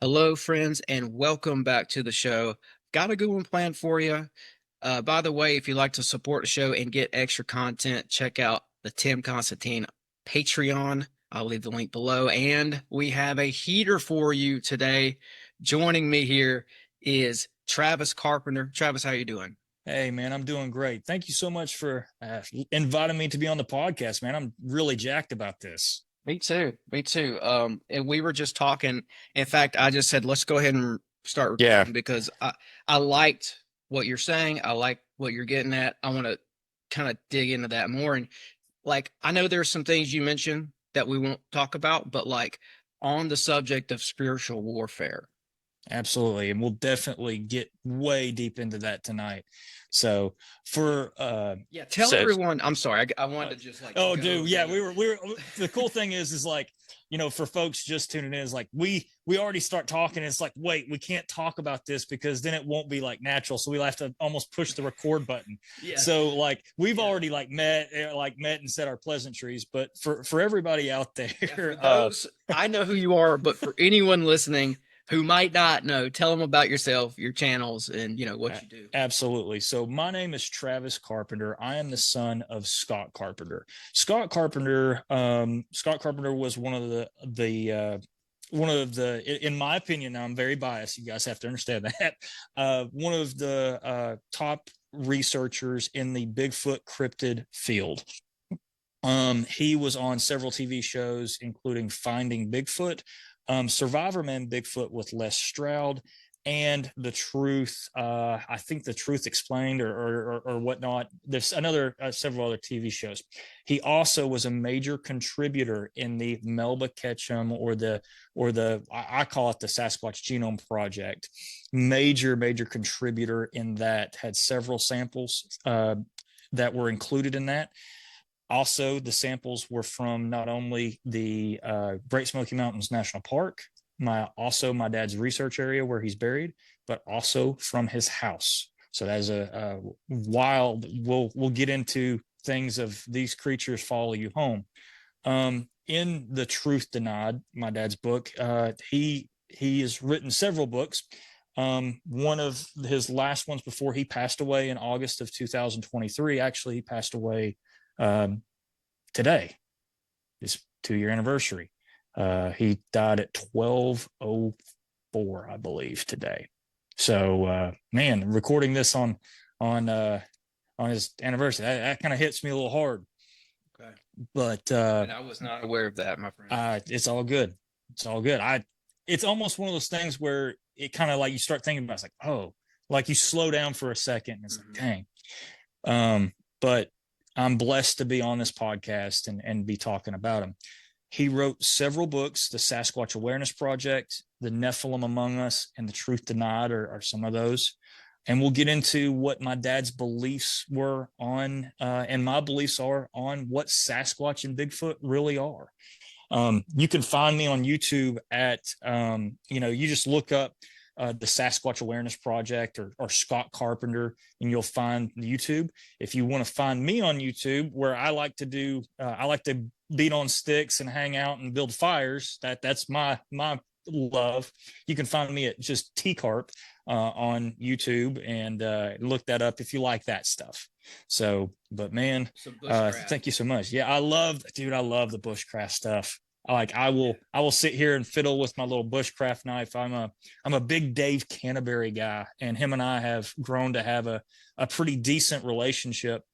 Hello, friends, and welcome back to the show. Got a good one planned for you. By the way, if you'd like to support the show and get extra content, check out the Tim Constantine Patreon. I'll leave the link below. And we have a heater for you today. Joining me here is Travis Carpenter. Travis, how you doing? Hey, man, I'm doing great. Thank you so much for inviting me to be on the podcast, man. I'm really jacked about this. Me too. Me too. And we were just talking. In fact, I just said, let's go ahead and start Yeah, recording because I liked what you're saying. I like what you're getting at. I want to kind of dig into that more. And like, I know there's some things you mentioned that we won't talk about, but like on the subject of spiritual warfare. absolutely. And we'll definitely get way deep into that tonight. So for Yeah, tell so everyone. I'm sorry. I wanted uh, to just like oh go dude, yeah, the. we were the cool thing is like, for folks just tuning in is like we already start talking and it's like, wait, we can't talk about this because then it won't be like natural. So we have to almost push the record button. Yeah. So like we've Yeah. already met and said our pleasantries, but for everybody out Yeah, for there, those, I know who you are, but for anyone listening who might not know, tell them about yourself, your channels, and what you do. absolutely. So my name is Travis Carpenter. I am the son of Scott Carpenter. Scott Carpenter was one of the, in my opinion, now I'm very biased. You guys have to understand that. One of the top researchers in the Bigfoot cryptid field. He was on several TV shows, including Finding Bigfoot, Survivorman Bigfoot with Les Stroud, and The Truth. I think The Truth Explained or whatnot. There's another several other TV shows. He also was a major contributor in the Melba Ketchum or the I call it the Sasquatch Genome Project. Major contributor in that. Had several samples that were included in that. Also, the samples were from not only the Great Smoky Mountains National Park, my dad's research area where he's buried, but also from his house. So that's a wild. We'll get into things of these creatures follow you home. In The Truth Denied, my dad's book, he has written several books. One of his last ones before he passed away in August of 2023. Actually, he passed away um, today, his 2-year anniversary. He died at 12:04, I believe, today. So, man, recording this on on his anniversary, that kind of hits me a little hard. Okay. But And I was not aware of that, my friend. it's all good. It's all good. It's almost one of those things where it kind of like you start thinking about. It's like, oh, like you slow down for a second. And it's like, dang. But I'm blessed to be on this podcast and be talking about him. He wrote several books. The Sasquatch Awareness Project, The Nephilim Among Us, and The Truth Denied are some of those. And we'll get into what my dad's beliefs were on, and my beliefs are on what Sasquatch and Bigfoot really are. You can find me on YouTube at, you just look up the Sasquatch Awareness Project or Scott Carpenter, and you'll find YouTube. If you want to find me on YouTube, where I like to beat on sticks and hang out and build fires. That's my love. You can find me at just T Carp on YouTube and look that up if you like that stuff. So, but man, thank you so much. Yeah, I love the bushcraft stuff. I will sit here and fiddle with my little bushcraft knife. I'm a big Dave Canterbury guy, and him and I have grown to have a pretty decent relationship.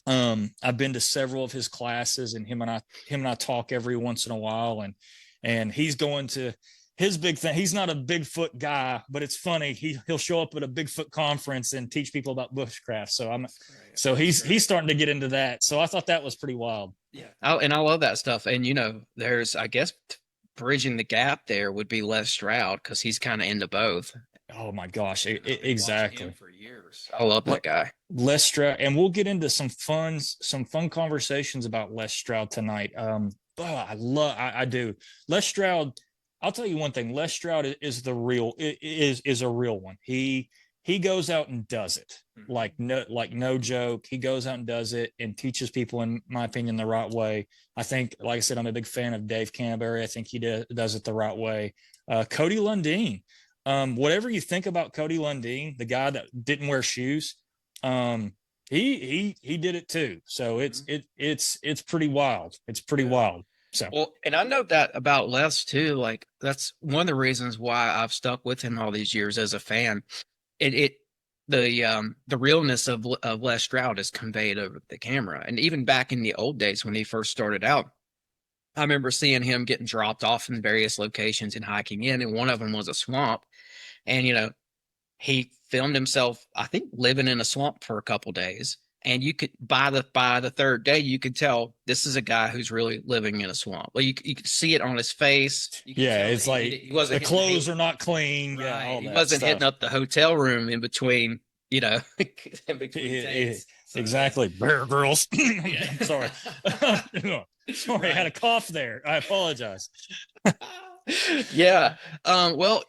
I've been to several of his classes, and him and I talk every once in a while, and he's going to his big thing. He's not a Bigfoot guy, but it's funny. He'll show up at a Bigfoot conference and teach people about bushcraft. So he's starting to get into that. So I thought that was pretty wild. Yeah. And I love that stuff. And there's, I guess, bridging the gap there would be Les Stroud because he's kind of into both. Oh my gosh, And I've been watching him exactly. for years. I love that guy. Les Stroud, and we'll get into some fun conversations about Les Stroud tonight. I do. Les Stroud, I'll tell you one thing. Les Stroud is a real one. he goes out and does it. Like no joke. He goes out and does it and teaches people, in my opinion, the right way. I think, like I said, I'm a big fan of Dave Canterbury. I think he does it the right way. Cody Lundin. Whatever you think about Cody Lundin, the guy that didn't wear shoes, he did it too. So it's pretty wild. It's pretty wild. So, well, and I know that about Les too. Like, that's one of the reasons why I've stuck with him all these years as a fan. It the realness of Les Stroud is conveyed over the camera. And even back in the old days when he first started out, I remember seeing him getting dropped off in various locations and hiking in, and one of them was a swamp. And he filmed himself, I think, living in a swamp for a couple days. And you could, by the third day, you could tell this is a guy who's really living in a swamp. Well, you could see it on his face. Yeah, it's like he wasn't, the clothes are not clean. Right. Yeah, all he that wasn't stuff. hitting up the hotel room in between, in between days. Exactly. Bear Grylls. Sorry. Sorry, I had a cough there. I apologize. Yeah. Well,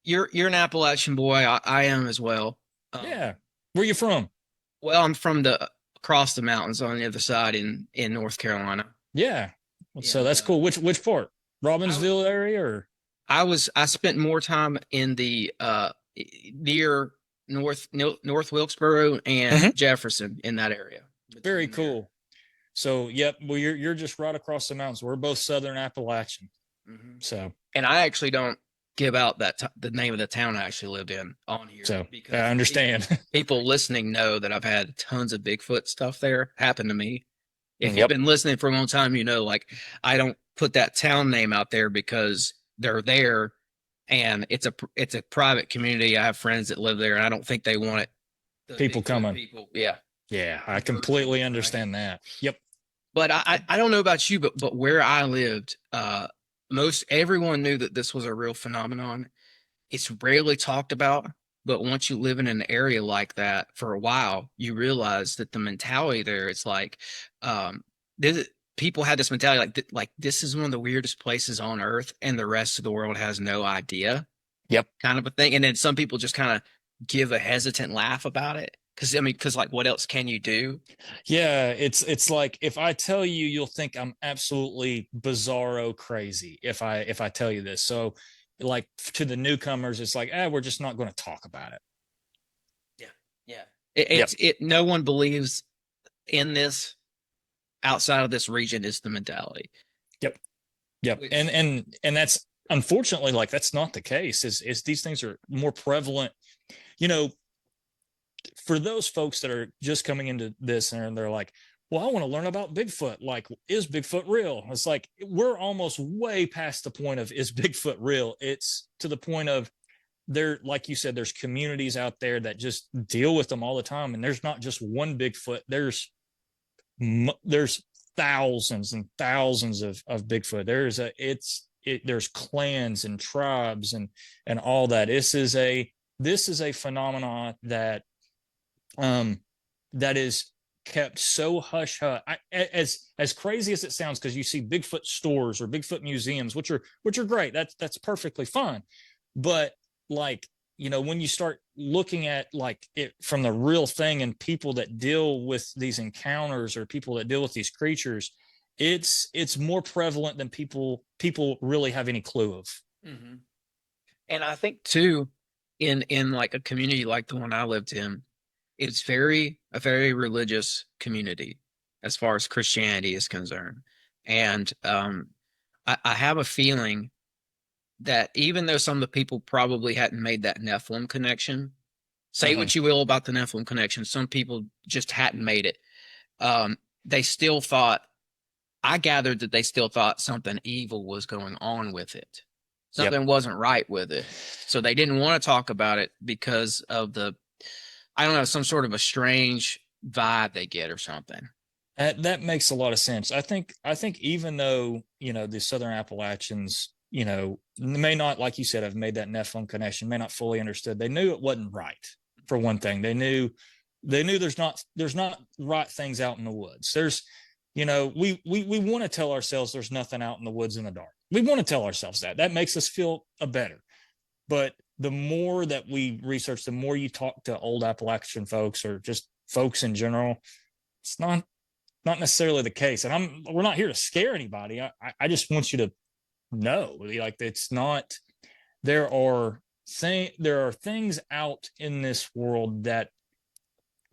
you're an Appalachian boy. I am as well. Yeah. Where you from? Well, I'm from across the mountains on the other side in North Carolina. Yeah. So that's cool. Which part? Robbinsville area, or? I spent more time in the near North Wilkesboro and Jefferson, in that area. Very cool. There. So, yep. Well, you're just right across the mountains. We're both Southern Appalachian. Mm-hmm. So, and I actually don't give out the name of the town I actually lived in on here. So I understand. People listening know that I've had tons of Bigfoot stuff there happen to me. If you've been listening for a long time, like, I don't put that town name out there because they're there, and it's a private community. I have friends that live there, and I don't think they want it. People coming. People, yeah. Yeah, I completely understand that. Yep. But I don't know about you, but where I lived, most everyone knew that this was a real phenomenon. It's rarely talked about, but once you live in an area like that for a while, you realize that the mentality there, it's like, people had this mentality like this is one of the weirdest places on earth, and the rest of the world has no idea. Yep. Kind of a thing. And then some people just kind of give a hesitant laugh about it. Because like, what else can you do? Yeah, it's like, if I tell you, you'll think I'm absolutely bizarro crazy if I tell you this. So, like, to the newcomers, it's like, we're just not going to talk about it. Yeah. No one believes in this outside of this region is the mentality. Yep. And that's, unfortunately, like, that's not the case. Is these things are more prevalent, for those folks that are just coming into this and they're like, well, I want to learn about Bigfoot. Like, is Bigfoot real? It's like, we're almost way past the point of, is Bigfoot real? It's to the point of, like you said, there's communities out there that just deal with them all the time. And there's not just one Bigfoot. There's thousands and thousands of Bigfoot. There's clans and tribes and all that. This is a phenomenon that is kept so hush hush. As crazy as it sounds, because you see Bigfoot stores or Bigfoot museums, which are great. That's perfectly fine. But, like, when you start looking at, like, it from the real thing and people that deal with these encounters or people that deal with these creatures, it's more prevalent than people really have any clue of. Mm-hmm. And I think too, in like a community like the one I lived in, it's a very religious community as far as Christianity is concerned. And I have a feeling that even though some of the people probably hadn't made that Nephilim connection, say what you will about the Nephilim connection, some people just hadn't made it. They still thought, I gathered that they still thought something evil was going on with it. Something wasn't right with it. So they didn't want to talk about it because of some sort of a strange vibe they get or something. That makes a lot of sense. I think even though, the Southern Appalachians, may not, like you said, have made that Nephilim connection, may not fully understood. They knew it wasn't right, for one thing. They knew there's not right things out in the woods. There's, we want to tell ourselves there's nothing out in the woods in the dark. We want to tell ourselves that. That makes us feel better. But the more that we research, the more you talk to old Appalachian folks or just folks in general, it's not necessarily the case. And we're not here to scare anybody. I just want you to know, like, it's not, there are things out in this world that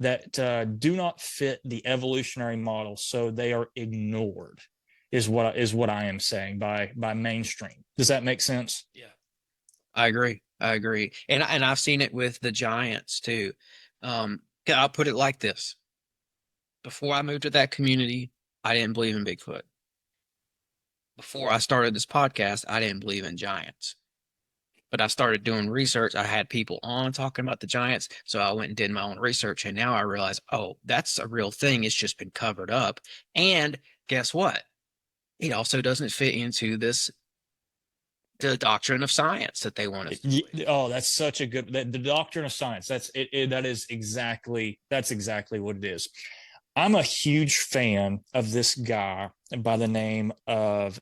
do not fit the evolutionary model, so they are ignored, is what I am saying by mainstream. Does that make sense? Yeah. I agree. And I've seen it with the giants too. I'll put it like this. Before I moved to that community, I didn't believe in Bigfoot. Before I started this podcast, I didn't believe in giants. But I started doing research. I had people on talking about the giants. So I went and did my own research. And now I realize, oh, that's a real thing. It's just been covered up. And guess what? It also doesn't fit into the doctrine of science that they want to. Oh, that's such a good, the doctrine of science. That's exactly what it is. I'm a huge fan of this guy by the name of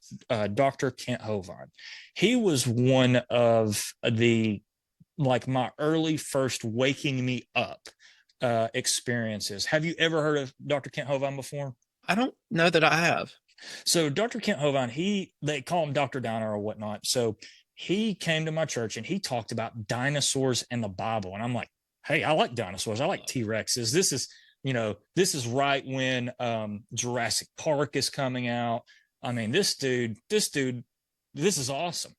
Dr. Kent Hovind. He was one of my early first waking me up experiences. Have you ever heard of Dr. Kent Hovind before? I don't know that I have. So Dr. Kent Hovind, they call him Dr. Downer or whatnot. So he came to my church and he talked about dinosaurs and the Bible. And I'm like, hey, I like dinosaurs. I like T-Rexes. This is right when Jurassic Park is coming out. I mean, this dude, this is awesome.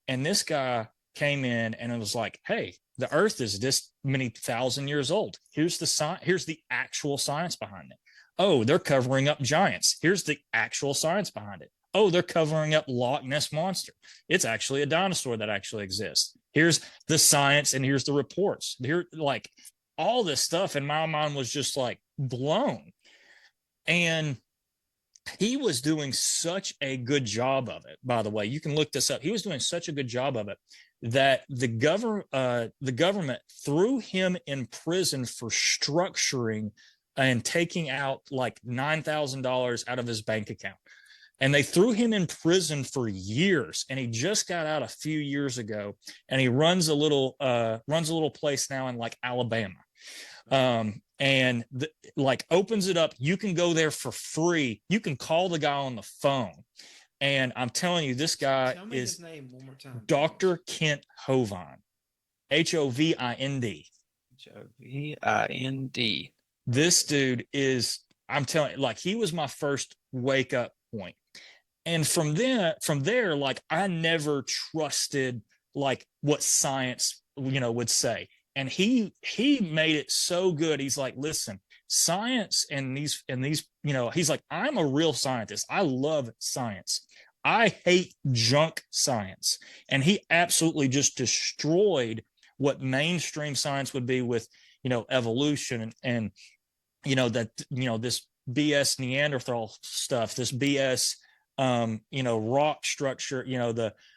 And this guy came in and it was like, hey, the earth is this many thousand years old. Here's the actual science behind it. Oh, they're covering up giants. Here's the actual science behind it. Oh, they're covering up Loch Ness Monster. It's actually a dinosaur that actually exists. Here's the science and here's the reports. Here, like, all this stuff in my mind was just like blown. And he was doing such a good job of it, by the way. You can look this up. He was doing such a good job of it that the government threw him in prison for structuring and taking out like $9,000 out of his bank account. And they threw him in prison for years. And he just got out a few years ago. And he runs a little place now in like Alabama. Opens it up. You can go there for free. You can call the guy on the phone. And I'm telling you, this guy is his name one more time. Dr. Kent Hovind. Hovind. Hovind. This dude is, I'm telling you, like, he was my first wake up point. And from there, like, I never trusted like what science, would say. And he made it so good. He's like, listen, science and these, he's like, I'm a real scientist. I love science. I hate junk science. And he absolutely just destroyed what mainstream science would be with, evolution and this BS Neanderthal stuff, this BS, rock structure,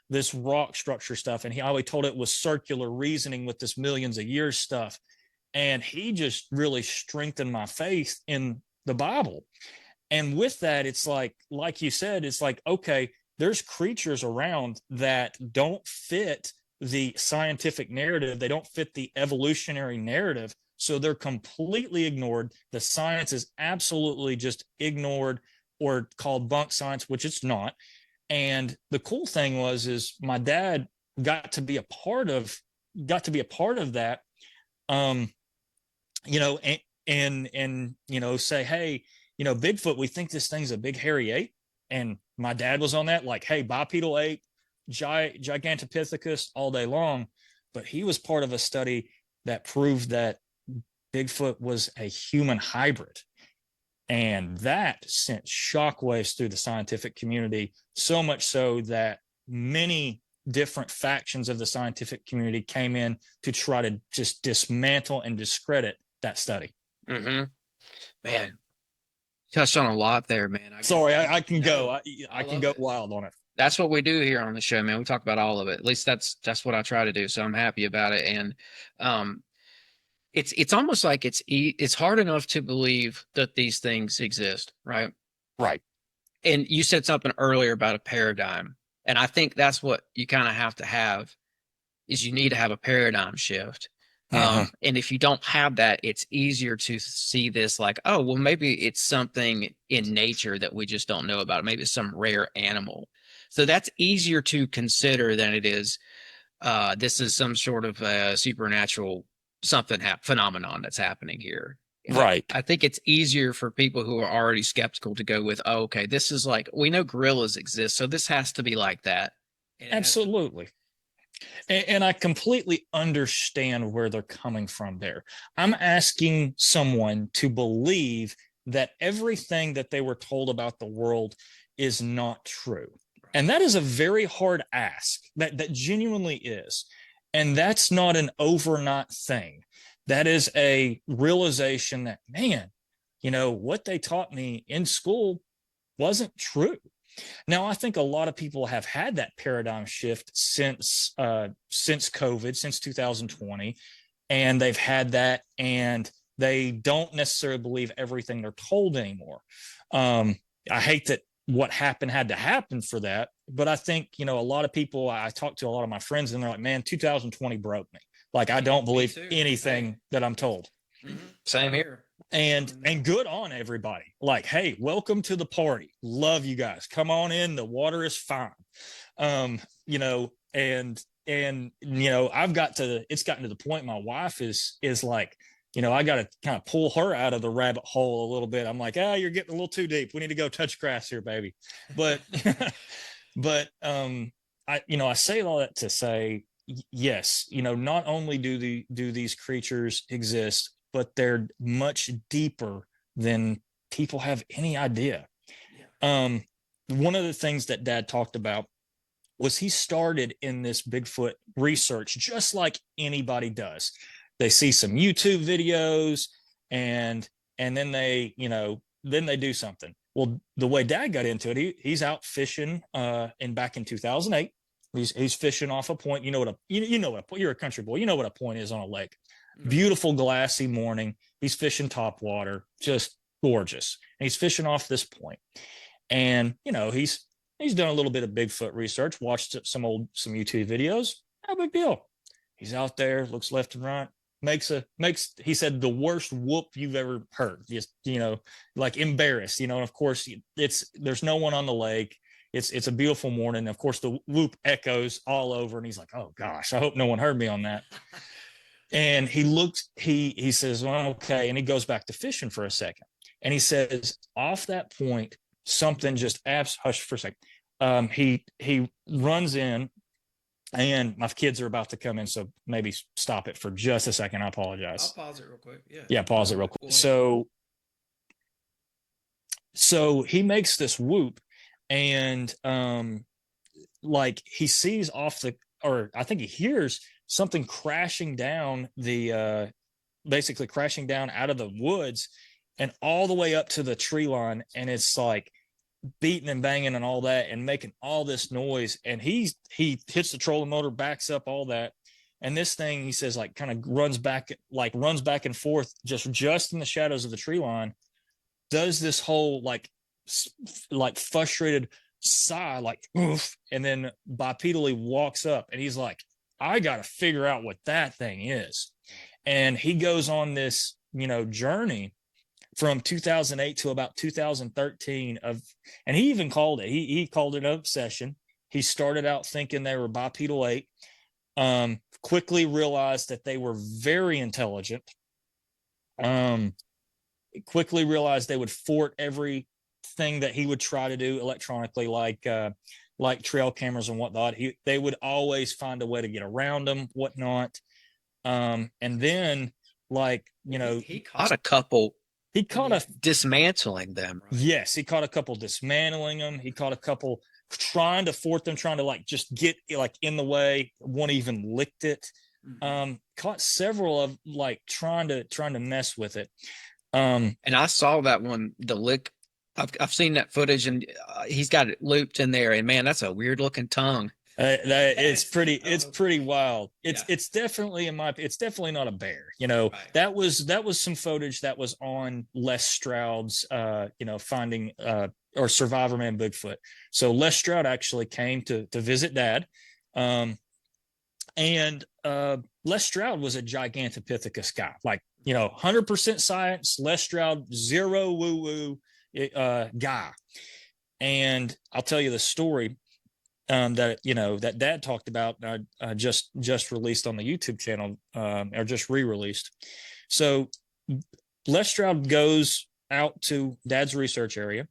this rock structure stuff. And he always told it was circular reasoning with this millions of years stuff. And he just really strengthened my faith in the Bible. And with that, it's like you said, it's like, okay, there's creatures around that don't fit the scientific narrative. They don't fit the evolutionary narrative. So they're completely ignored. The science is absolutely just ignored or called bunk science, which it's not. And the cool thing is my dad got to be a part of that, say, hey, Bigfoot, we think this thing's a big hairy ape. And my dad was on that, like, hey, bipedal ape, Gigantopithecus all day long. But he was part of a study that proved that Bigfoot was a human hybrid. And that sent shockwaves through the scientific community, so much so that many different factions of the scientific community came in to try to just dismantle and discredit that study. Mm-hmm. Man, touched on a lot there, man. I can go. I can go wild on it. That's what we do here on the show, man. We talk about all of it. At least that's what I try to do. So I'm happy about it. And it's almost like it's hard enough to believe that these things exist, right? Right. And you said something earlier about a paradigm, and I think that's what you kind of have to have. is you need to have a paradigm shift. Uh-huh. And if you don't have that, it's easier to see this like, oh, well, maybe it's something in nature that we just don't know about. Maybe it's some rare animal. So that's easier to consider than it is this is some sort of supernatural phenomenon that's happening here. Right. I think it's easier for people who are already skeptical to go with, oh, okay, this is like, we know gorillas exist, so this has to be like that. And it has to. Absolutely. And I completely understand where they're coming from there. I'm asking someone to believe that everything that they were told about the world is not true. And that is a very hard ask. That genuinely is. And that's not an overnight thing. That is a realization that, man, what they taught me in school wasn't true. Now, I think a lot of people have had that paradigm shift since COVID, since 2020, and they've had that, and they don't necessarily believe everything they're told anymore. I hate that what happened had to happen for that, but I think a lot of people. I talk to a lot of my friends, and they're like, "Man, 2020 broke me. Like, I don't believe anything that I'm told." Mm-hmm. Same here. And good on everybody. Like, hey, welcome to the party. Love you guys. Come on in. The water is fine. And it's gotten to the point my wife is like, I got to kind of pull her out of the rabbit hole a little bit. I'm like, you're getting a little too deep. We need to go touch grass here, baby. But I say all that to say, yes, not only do these creatures exist, but they're much deeper than people have any idea. Yeah. One of the things that Dad talked about was he started in this Bigfoot research just like anybody does. They see some YouTube videos and then they do something. Well, the way Dad got into it, he's out fishing back in 2008. He's fishing off a point. You're a country boy. You know what a point is on a lake. Beautiful glassy morning. He's fishing top water, just gorgeous. And he's fishing off this point. And he's done a little bit of Bigfoot research, watched some YouTube videos. No big deal. He's out there, looks left and right, makes he said the worst whoop you've ever heard. Just like embarrassed. And of course there's no one on the lake. It's a beautiful morning. Of course the whoop echoes all over, and he's like, oh gosh, I hope no one heard me on that. And he says, well, okay. And he goes back to fishing for a second. And he says, off that point, something just hush for a second. He runs in, and my kids are about to come in. So maybe stop it for just a second. I apologize. I'll pause it real quick. Yeah. Yeah. Pause it real quick. So he makes this whoop, and like he sees I think he hears something crashing down basically crashing down out of the woods and all the way up to the tree line. And it's like beating and banging and all that and making all this noise. And he hits the trolling motor, backs up, all that. And this thing, he says, like kind of runs back and forth just in the shadows of the tree line, does this whole like frustrated sigh, like oof, and then bipedally walks up, and he's like, I got to figure out what that thing is. And he goes on this, journey from 2008 to about 2013 and he even called it, he called it an obsession. He started out thinking they were bipedal 8, quickly realized that they were very intelligent, quickly realized they would thwart everything that he would try to do electronically, like trail cameras and whatnot. They would always find a way to get around them, whatnot. And then he caught a couple. He caught dismantling them. Right? Yes, he caught a couple dismantling them. He caught a couple trying to thwart them, trying to like just get like in the way. One even licked it. Mm-hmm. Caught several of like trying to mess with it. And I saw that one, the lick. I've seen that footage, and he's got it looped in there. And man, that's a weird looking tongue. It's pretty wild. It's definitely it's definitely not a bear. Right. That was some footage that was on Les Stroud's finding or Survivorman Bigfoot. So Les Stroud actually came to visit Dad. And Les Stroud was a Gigantopithecus guy, like, 100% science. Les Stroud, zero woo woo guy. And I'll tell you the story that Dad talked about, just released on the YouTube channel, or just re-released. So Les Stroud goes out to Dad's research area,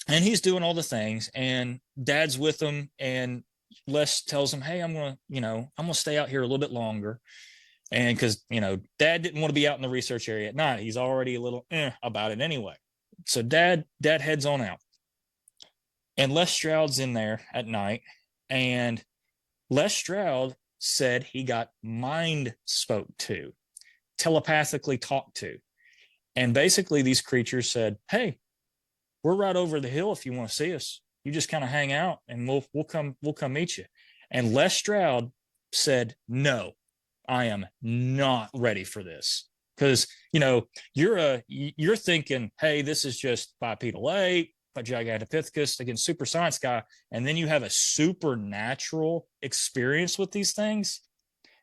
and he's doing all the things, and Dad's with him, and Les tells him, "Hey, I'm gonna stay out here a little bit longer," and because Dad didn't want to be out in the research area at night. He's already a little about it anyway. So Dad heads on out. And Les Stroud's in there at night, and Les Stroud said he got mind spoke to, telepathically talked to. And basically these creatures said, "Hey, we're right over the hill if you want to see us. You just kind of hang out and we'll come meet you." And Les Stroud said, "No, I am not ready for this." Because you're thinking, "Hey, this is just bipedal ape, but Gigantopithecus, again, super science guy," and then you have a supernatural experience with these things.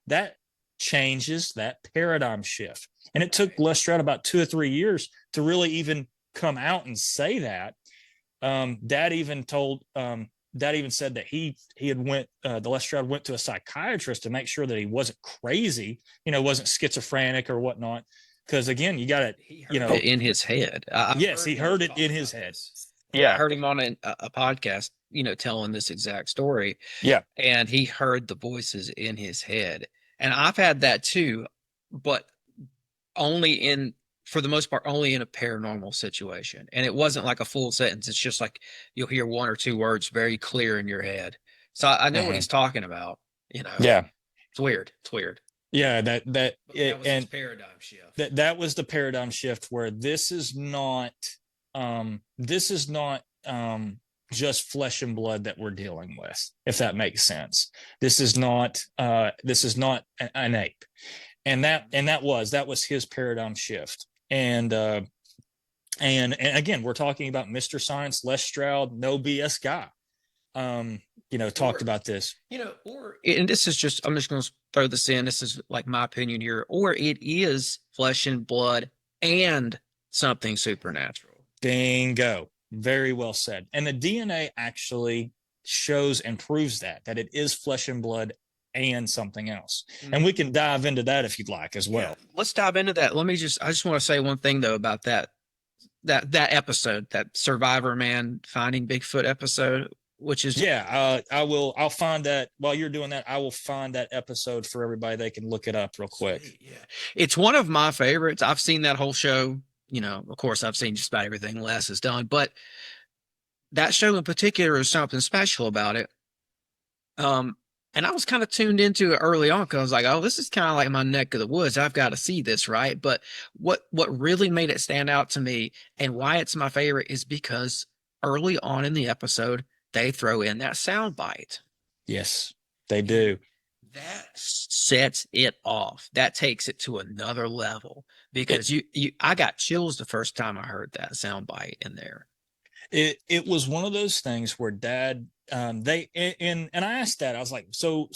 That changes that paradigm shift. And it took Les Stroud about 2 or 3 years to really even come out and say that. Dad even said that he had the Les Stroud went to a psychiatrist to make sure that he wasn't crazy, wasn't schizophrenic or whatnot. Because again, you got it in his head. Yes, he heard it in his head. Yeah, I heard him on a podcast, telling this exact story. Yeah, and he heard the voices in his head, and I've had that too, but for the most part, only in a paranormal situation. And it wasn't like a full sentence. It's just like you'll hear one or two words very clear in your head. So I know what he's talking about. Yeah, it's weird. It's weird. Yeah, that was his paradigm shift. That was the paradigm shift where this is not just flesh and blood that we're dealing with, if that makes sense. This is not an ape. And that was his paradigm shift. And again, we're talking about Mr. Science, Les Stroud, no BS guy. Talked about this. And this is just, I'm just going to throw this in. This is like my opinion here. Or it is flesh and blood and something supernatural. Bingo. Very well said. And the DNA actually shows and proves that it is flesh and blood and something else. Mm-hmm. And we can dive into that if you'd like as well. Yeah, let's dive into that. I just want to say one thing though about that episode, that Survivor Man finding Bigfoot episode, which is I'll find that while you're doing that. I will find that episode for everybody. They can look it up real quick. Yeah, it's one of my favorites. I've seen that whole show. Of course, I've seen just about everything Les has done, but that show in particular is something special about it. And I was kind of tuned into it early on because I was like, "Oh, this is kind of like my neck of the woods. I've got to see this, right?" But what really made it stand out to me and why it's my favorite is because early on in the episode, they throw in that sound bite. Yes, they do. That sets it off. That takes it to another level because I got chills the first time I heard that sound bite in there. It was one of those things where Dad, and I asked Dad, I was like, so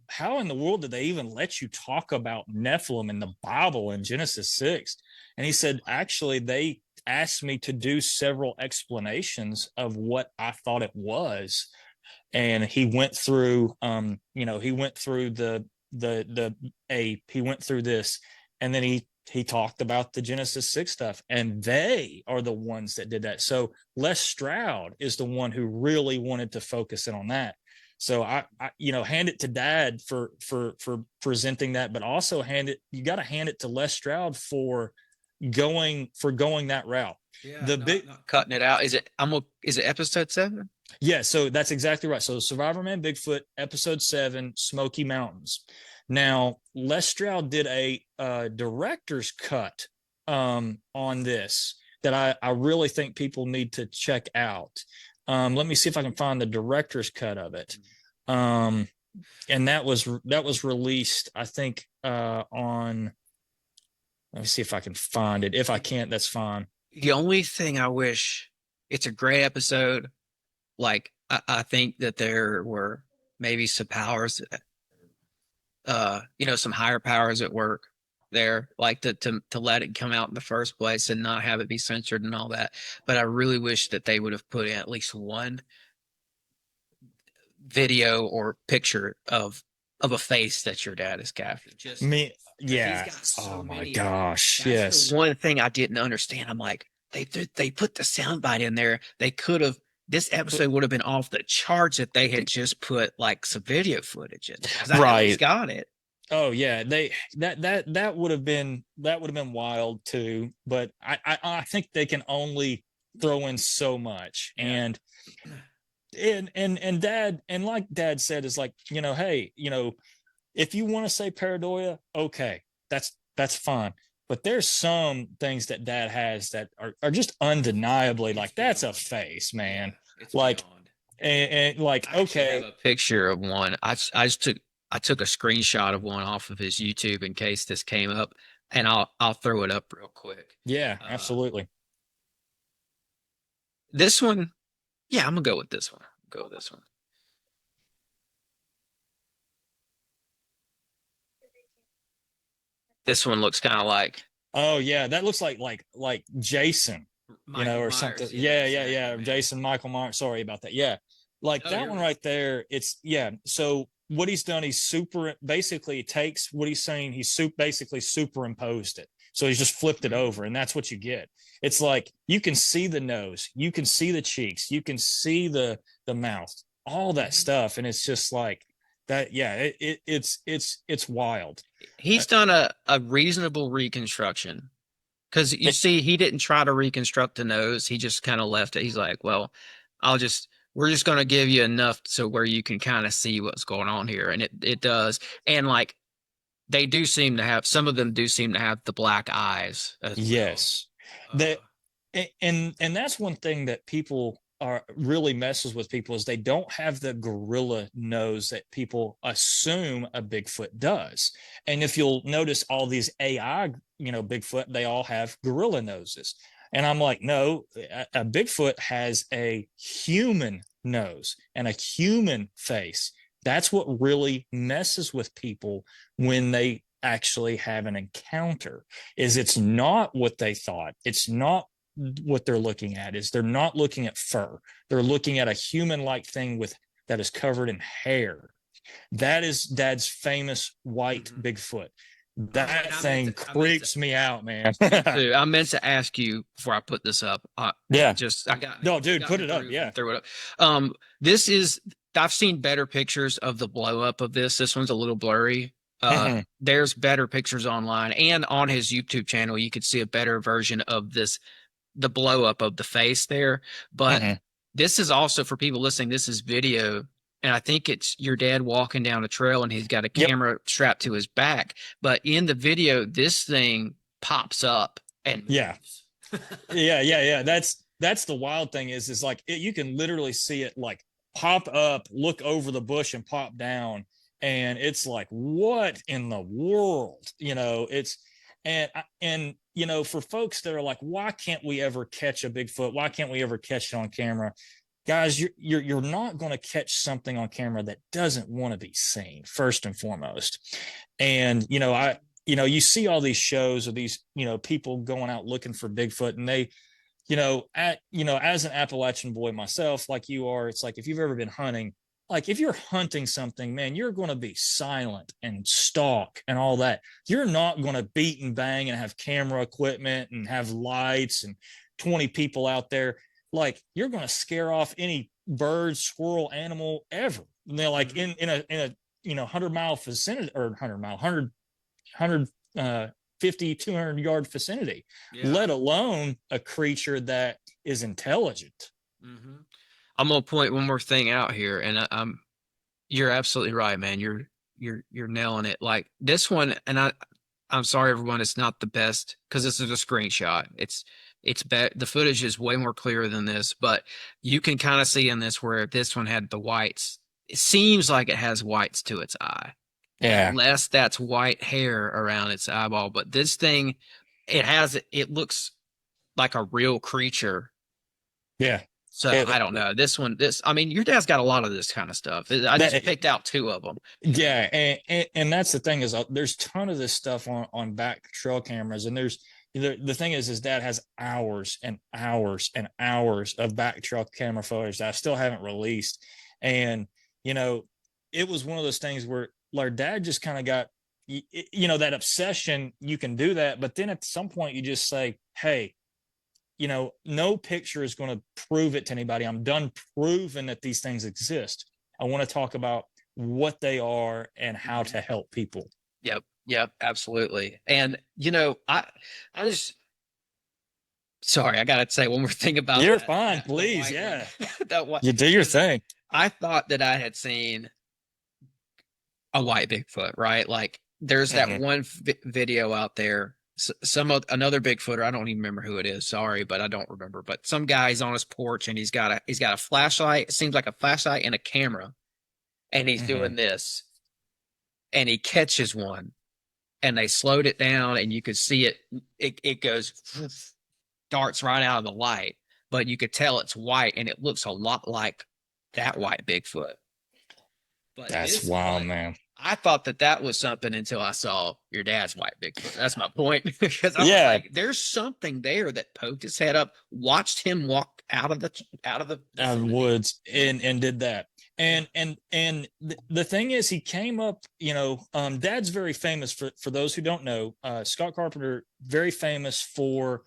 how in the world did they even let you talk about Nephilim in the Bible in Genesis 6? And he said, actually, they asked me to do several explanations of what I thought it was. And he went through, he went through the ape, he went through this, and then he talked about the Genesis 6 stuff, and they are the ones that did that. So Les Stroud is the one who really wanted to focus in on that. So I hand it to Dad for presenting that, but also you got to hand it to Les Stroud for going that route. Yeah, not cutting it out. Is it episode 7? Yeah, so that's exactly right. So Survivor Man Bigfoot, episode 7, Smoky Mountains. Now, Les Stroud did a director's cut on this that I really think people need to check out. Let me see if I can find the director's cut of it. And that was released, I think, on. Let me see if I can find it. If I can't, that's fine. The only thing I wish, it's a great episode. Like, I think that there were maybe some powers some higher powers at work there, like to let it come out in the first place and not have it be censored and all that. But I really wish that they would have put in at least one video or picture of a face that your dad has captured. Just Me, because he's yeah. got so Oh my many. gosh. That's Yes. the one thing I didn't understand. I'm like, they put the soundbite in there. They could have. This episode would have been off the charts if they had just put like some video footage in there, because I know he's Right. got it. Oh yeah, that would have been wild too. But I think they can only throw in so much. Yeah. And dad, and like dad said, is like, hey, if you want to say pareidoia, okay, that's fine. But there's some things that dad has that are just undeniably like, that's a face, man. Yeah, it's Like, beyond. and like, I actually have okay, a picture of one. I took a screenshot of one off of his YouTube in case this came up, and I'll throw it up real quick. yeah, Uh, absolutely. this one, yeah, I'm gonna go with this one. Go with this one. This one looks kind of like Oh yeah, that looks like Jason, Michael or something. Myers. Yeah, Yeah. exactly, man. Jason Michael Myers. Sorry about that. Yeah, like No, that you're one right. right there. It's yeah. So what he's done, he's super basically takes what he's saying, basically superimposed it. So he's just flipped it over, and that's what you get. It's like you can see the nose, you can see the cheeks, you can see the mouth, all that Mhm. stuff, and it's just like that. Yeah, it's wild. Uh, He's done a reasonable reconstruction, because you it, see, he didn't try to reconstruct the nose. He just kind of left it. He's like, well, we're just going to give you enough so where you can kind of see what's going on here. And it does. And like, some of them do seem to have the black eyes as well. Yes. Uh, That and that's one thing that people are really messes with people is they don't have the gorilla nose that people assume a Bigfoot does. And if you'll notice all these AI, Bigfoot, they all have gorilla noses. And I'm like, no, a Bigfoot has a human nose and a human face. That's what really messes with people when they actually have an encounter. Is it's not what they thought. It's not what they're looking at. Is they're not looking at fur. They're looking at a human-like thing that is covered in hair. That is dad's famous white mhm. Bigfoot. Oh, and That thing creeps me out, man. me too. I meant to ask you before I put this up. Yeah. No, You dude, got put me it up. through Yeah. through it up. This is I've seen better pictures of the blow up of this. This one's a little blurry. Mm-hmm. There's better pictures online, and on his YouTube channel, you could see a better version of the blow up of the face there. But Mm-hmm. this is also, for people listening, this is video. And I think it's your dad walking down a trail and he's got a Yep. camera strapped to his back. But in the video, this thing pops up and Yeah. moves. Yeah. That's the wild thing is like you can literally see it like pop up, look over the bush, and pop down, and it's like, what in the world? It's and for folks that are like, why can't we ever catch a Bigfoot? Why can't we ever catch it on camera? Guys, you're not going to catch something on camera that doesn't want to be seen first and foremost. And you see all these shows of these people going out looking for Bigfoot, and they as an Appalachian boy myself, like you are, it's like if you've ever been hunting, like if you're hunting something, man, you're going to be silent and stalk and all that. You're not going to beat and bang and have camera equipment and have lights and 20 people out there. Like you're going to scare off any bird, squirrel, animal ever. And they're like in a 100-mile vicinity, or 100-mile, 50, 200-yard vicinity, Yeah. let alone a creature that is intelligent. Mm-hmm. I'm gonna point one more thing out here, and you're absolutely right, man. You're nailing it. Like this one, and I'm sorry, everyone, it's not the best because this is a screenshot. The footage is way more clear than this, but you can kind of see in this where this one had the whites. It seems like it has whites to its eye, Yeah. unless that's white hair around its eyeball. But this thing, it looks like a real creature. Yeah. So I don't know. I mean, your dad's got a lot of this kind of stuff. I just picked out two of them. Yeah, and that's the thing is there's a ton of this stuff on back trail cameras, and there's the thing is dad has hours and hours and hours of back trail camera photos that I still haven't released. And it was one of those things where our dad just kind of got that obsession. You can do that, but then at some point you just say, hey, no picture is going to prove it to anybody. I'm done proving that these things exist. I want to talk about what they are and how to help people. Yep, absolutely. And I just sorry, I gotta say one more thing about You're fine, please. Yeah. You do your thing. I thought that I had seen a white Bigfoot, right? Like there's that one video out there. Another Bigfooter. I don't even remember who it is. Sorry, but I don't remember. But some guy's on his porch and he's got a flashlight. It seems like a flashlight and a camera, and he's doing this, and he catches one, and they slowed it down, and you could see it. It goes, darts right out of the light, but you could tell it's white, and it looks a lot like that white Bigfoot. But that's wild, man. I thought that was something until I saw your dad's white Bigfoot. That's my point. Because I was like, there's something there that poked his head up, watched him walk out of the woods and did that. And the thing is, he came up, dad's very famous for those who don't know, Scott Carpenter, very famous for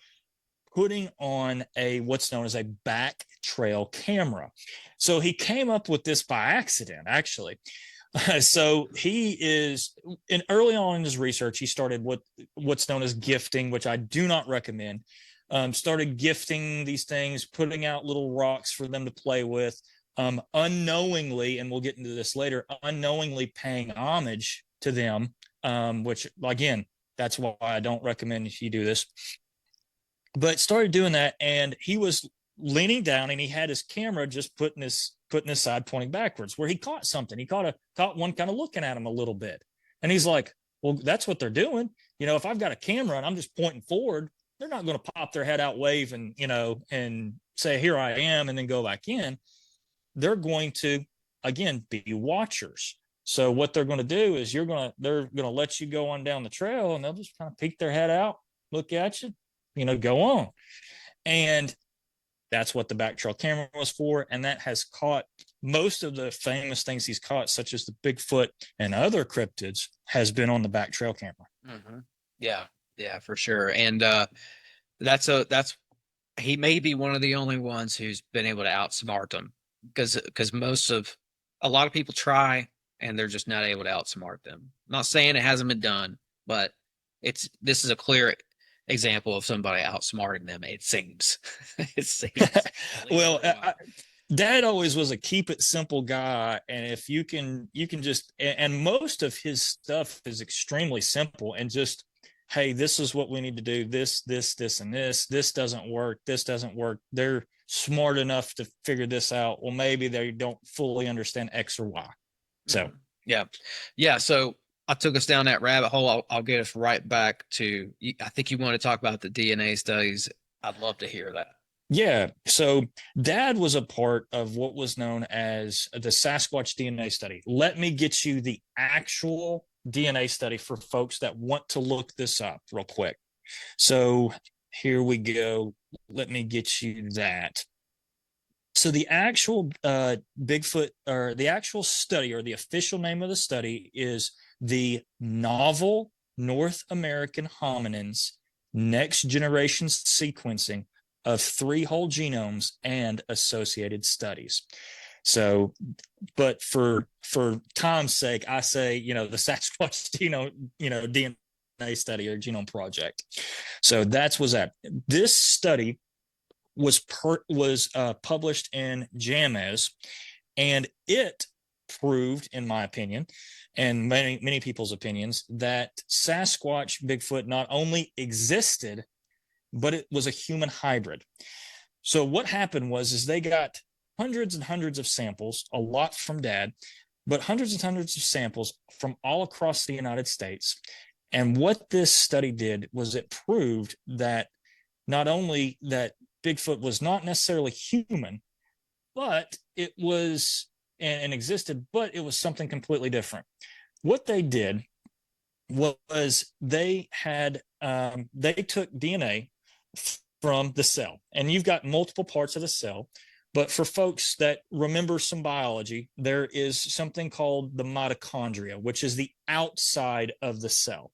putting on what's known as a back trail camera. So he came up with this by accident, actually. So he is, early on in his research, he started what's known as gifting, which I do not recommend. Started gifting these things, putting out little rocks for them to play with, unknowingly, and we'll get into this later, unknowingly paying homage to them, which, again, that's why I don't recommend if you do this. But started doing that, and he was leaning down, and he had his camera just putting his side pointing backwards, where he caught something. He caught one kind of looking at him a little bit, and he's like, well, that's what they're doing. If I've got a camera and I'm just pointing forward, they're not going to pop their head out, wave, and and say, here I am, and then go back in. They're going to, again, be watchers. So what they're going to do is they're going to let you go on down the trail, and they'll just kind of peek their head out, look at you, go on. And that's what the back trail camera was for. And that has caught most of the famous things he's caught, such as the Bigfoot and other cryptids, has been on the back trail camera. Mm-hmm. Yeah, for sure. And he may be one of the only ones who's been able to outsmart them, because a lot of people try and they're just not able to outsmart them. I'm not saying it hasn't been done, but this is a clear example of somebody outsmarting them. It seems. Well, Dad always was a keep it simple guy, and if you can just, and most of his stuff is extremely simple, and just, hey, this is what we need to do, this and this doesn't work, they're smart enough to figure this out. Well, maybe they don't fully understand X or Y. So yeah, so I took us down that rabbit hole. I'll get us right back to, I think you want to talk about the DNA studies. I'd love to hear that. Yeah. So Dad was a part of what was known as the Sasquatch DNA study. Let me get you the actual DNA study for folks that want to look this up real quick. So here we go. Let me get you that. So the actual Bigfoot, or the actual study, or the official name of the study, is the Novel North American Hominins Next Generation Sequencing of 3 Whole Genomes and Associated Studies. So, but for time's sake, I say, the Sasquatch DNA study or genome project. So that's what's that. This study was published in JAMAS, and it proved, in my opinion, and many people's opinions, that Sasquatch Bigfoot not only existed, but it was a human hybrid. So what happened was they got hundreds and hundreds of samples, a lot from Dad, but hundreds and hundreds of samples from all across the United States. And what this study did was it proved that not only that Bigfoot was not necessarily human, but it was and existed, but it was something completely different. What they did was they took DNA from the cell, and you've got multiple parts of the cell. But for folks that remember some biology, there is something called the mitochondria, which is the outside of the cell.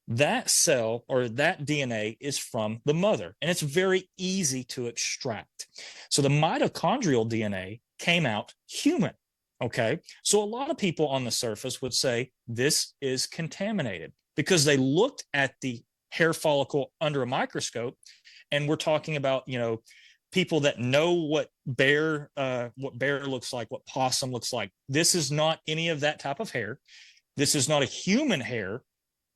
That cell or that DNA is from the mother, and it's very easy to extract. So the mitochondrial DNA came out human. Okay. So a lot of people on the surface would say this is contaminated because they looked at the hair follicle under a microscope, and we're talking about, people that know what bear looks like, what possum looks like. This is not any of that type of hair. This is not a human hair,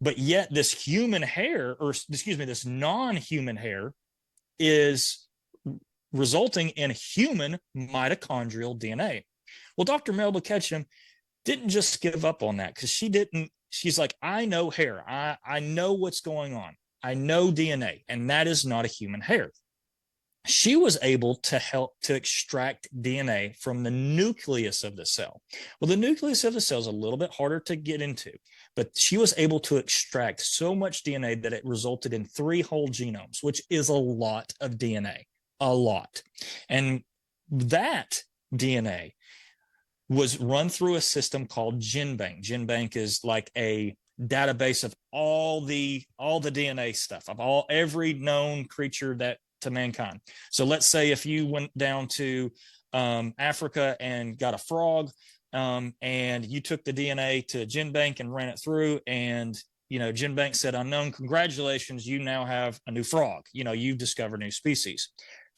but yet this human hair, or excuse me, this non-human hair is resulting in human mitochondrial DNA. Well, Dr. Melba Ketchum didn't just give up on that, because she's like, I know hair. I know what's going on. I know DNA, and that is not a human hair. She was able to help to extract DNA from the nucleus of the cell. Well, the nucleus of the cell is a little bit harder to get into, but she was able to extract so much DNA that it resulted in 3 whole genomes, which is a lot of DNA, a lot. And that DNA was run through a system called GenBank. GenBank is like a database of all the DNA stuff of every known creature to mankind. So let's say if you went down to Africa and got a frog, and you took the DNA to GenBank and ran it through, and GenBank said, unknown, congratulations, you now have a new frog. You've discovered a new species.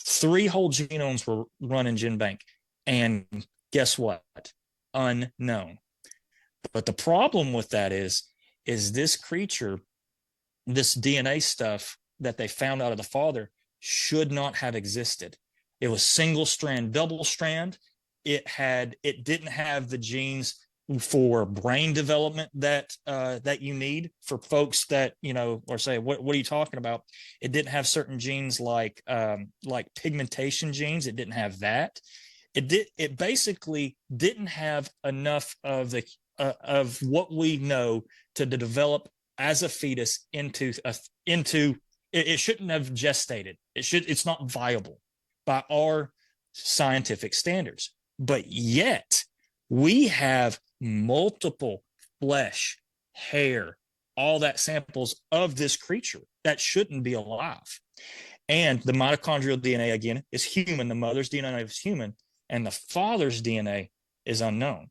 3 whole genomes were run in GenBank, and guess what? Unknown. But the problem with that is this creature, this DNA stuff that they found out of the father, should not have existed. It was single strand, double strand. It didn't have the genes for brain development that you need for folks that, or say, what are you talking about? It didn't have certain genes like pigmentation genes. It didn't have that. It basically didn't have enough of what we know to develop as a fetus into it shouldn't have gestated. It's not viable by our scientific standards. But yet we have multiple flesh, hair, all that samples of this creature that shouldn't be alive. And the mitochondrial DNA, again, is human. The mother's DNA is human, and the father's DNA is unknown.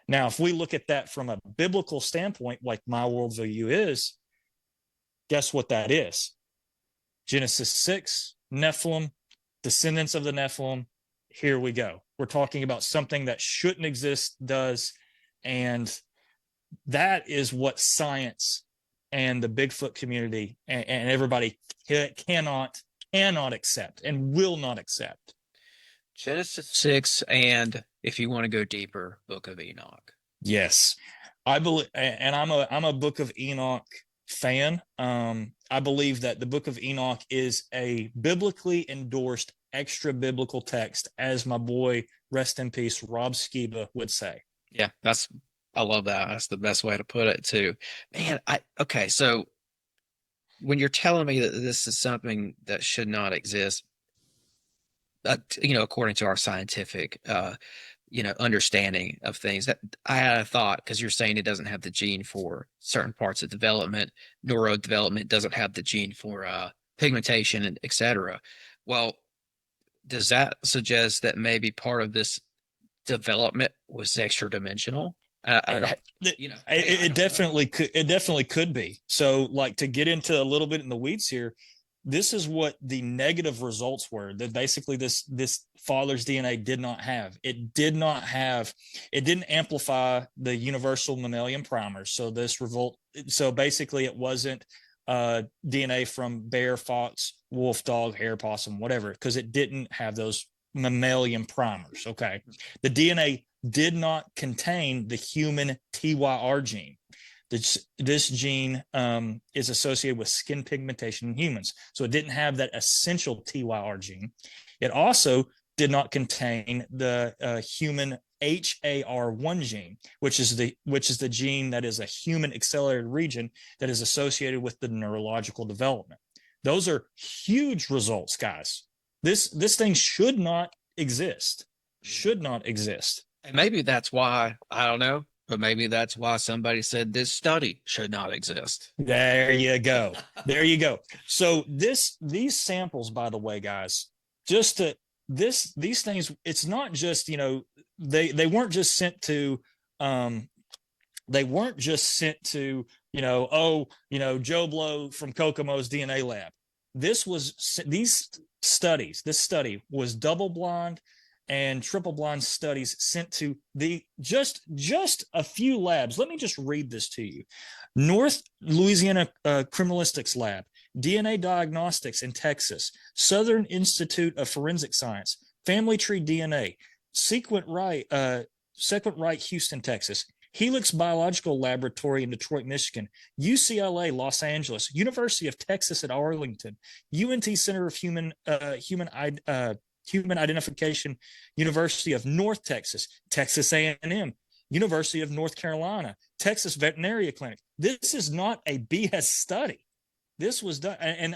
Now, if we look at that from a biblical standpoint, like my worldview is, guess what that is? Genesis 6, Nephilim, descendants of the Nephilim. Here we go. We're talking about something that shouldn't exist, does. And that is what science and the Bigfoot community and everybody cannot accept and will not accept. Genesis 6, and if you want to go deeper, Book of Enoch. Yes. I believe, and I'm a Book of Enoch fan. I believe that the Book of Enoch is a biblically endorsed extra biblical text, as my boy, rest in peace, Rob Skiba would say. Yeah, I love that. That's the best way to put it too. Man, okay, so when you're telling me that this is something that should not exist, according to our scientific understanding of things, that I had a thought, because you're saying it doesn't have the gene for certain parts of development, neurodevelopment, doesn't have the gene for pigmentation, and etc. Well, does that suggest that maybe part of this development was extra dimensional? It definitely could be. So, like, to get into a little bit in the weeds here, this is what the negative results were, that basically this father's DNA did not have. It didn't amplify the universal mammalian primers. So basically it wasn't DNA from bear, fox, wolf, dog, hare, possum, whatever, because it didn't have those mammalian primers. Okay. The DNA did not contain the human TYR gene. This gene is associated with skin pigmentation in humans. So it didn't have that essential TYR gene. It also did not contain the human HAR1 gene, which is the gene that is a human accelerated region that is associated with the neurological development. Those are huge results, guys. This thing should not exist. Should not exist. And maybe that's why, I don't know, but maybe that's why somebody said this study should not exist. There you go. There you go. So these samples, by the way, guys, just to these things, it's not just, they weren't just sent to Joe Blow from Kokomo's DNA lab. This study was double blind and triple blind studies sent to the just a few labs. Let me just read this to you. North Louisiana Criminalistics Lab, DNA Diagnostics in Texas, Southern Institute of Forensic Science, Family Tree DNA, Sequent Right, Houston, Texas, Helix Biological Laboratory in Detroit, Michigan, UCLA, Los Angeles, University of Texas at Arlington, UNT Center of Human Identification, University of North Texas, Texas A&M, University of North Carolina, Texas Veterinary Clinic. This is not a BS study. This was done,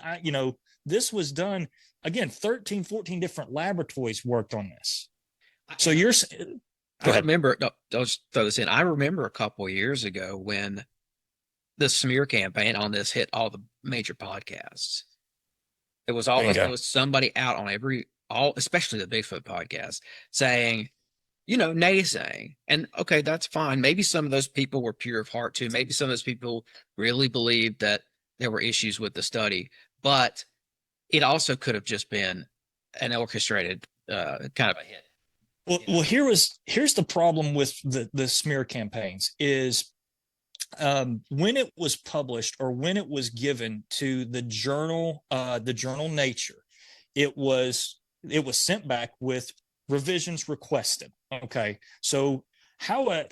this was done, again, 13, 14 different laboratories worked on this. So I remember, I'll just throw this in. I remember a couple of years ago when the smear campaign on this hit all the major podcasts. It was somebody out on especially the Bigfoot podcast saying, naysaying. And okay, that's fine. Maybe some of those people were pure of heart too. Maybe some of those people really believed that there were issues with the study, but it also could have just been an orchestrated kind of a hit. Well, here's the problem with the smear campaigns is when it was published or when it was given to the journal Nature, it was sent back with revisions requested. Okay, so how a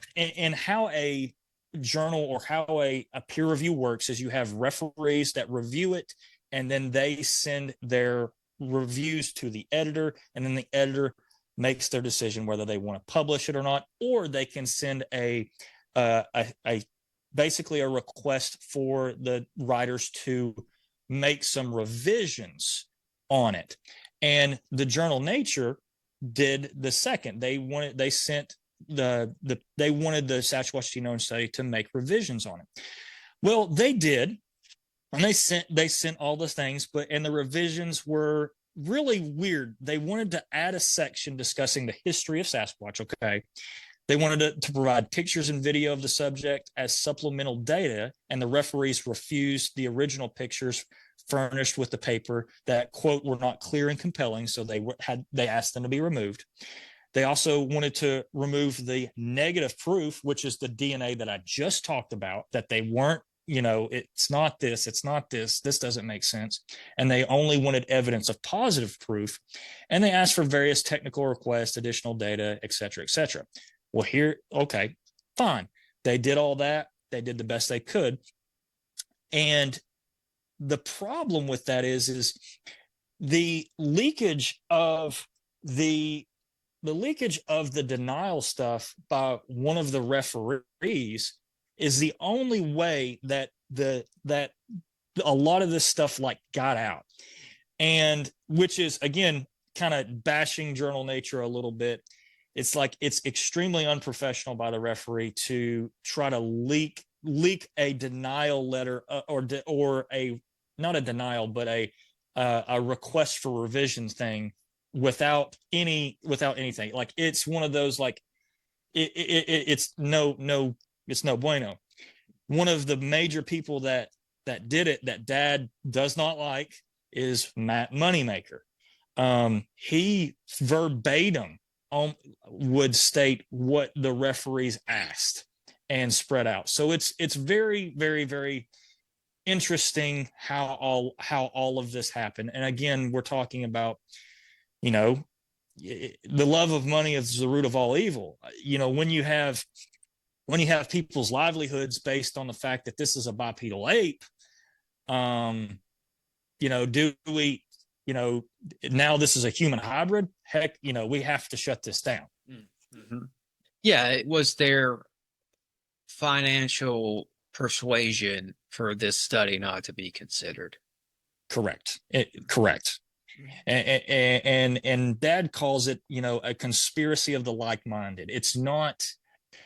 journal or how a peer review works is you have referees that review it, and then they send their reviews to the editor, and then the editor makes their decision whether they want to publish it or not, or they can send basically a request for the writers to make some revisions on it. And the journal Nature did the second. They wanted the Sasquatch genome study to make revisions on it. Well, they did, and they sent all the things, and the revisions were really weird. They wanted to add a section discussing the history of Sasquatch. Okay. They wanted to provide pictures and video of the subject as supplemental data, and the referees refused the original pictures furnished with the paper that, quote, were not clear and compelling, so they asked them to be removed. They also wanted to remove the negative proof, which is the DNA that I just talked about, that they weren't, it's not this, this doesn't make sense. And they only wanted evidence of positive proof. And they asked for various technical requests, additional data, et cetera, et cetera. Well, okay, fine. They did all that. They did the best they could. And the problem with that is the leakage of the denial stuff by one of the referees is the only way that a lot of this stuff got out, and which is, again, kind of bashing journal Nature a little bit. It's it's extremely unprofessional by the referee to try to leak a denial letter or a, not a denial, but a request for revision thing without anything. It's one of those, it's no bueno. One of the major people that did it, that Dad does not like, is Matt Moneymaker. He verbatim would state what the referees asked and spread out. So it's very, very, very interesting how all of this happened. And again, we're talking about, the love of money is the root of all evil. When you have people's livelihoods based on the fact that this is a bipedal ape, do we now this is a human hybrid. Heck, we have to shut this down. Mm-hmm. Yeah, it was their financial persuasion for this study not to be considered. Correct. Correct. And Dad calls it, a conspiracy of the like-minded. It's not,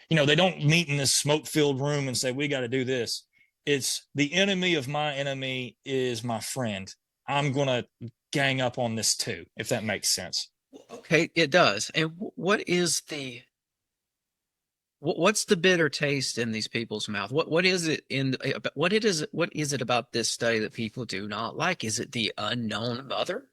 they don't meet in this smoke-filled room and say, we got to do this. It's the enemy of my enemy is my friend. I'm going to gang up on this too, if that makes sense. Okay, it does. And what's the bitter taste in these people's mouth? What is it what is it about this study that people do not like? Is it the unknown mother?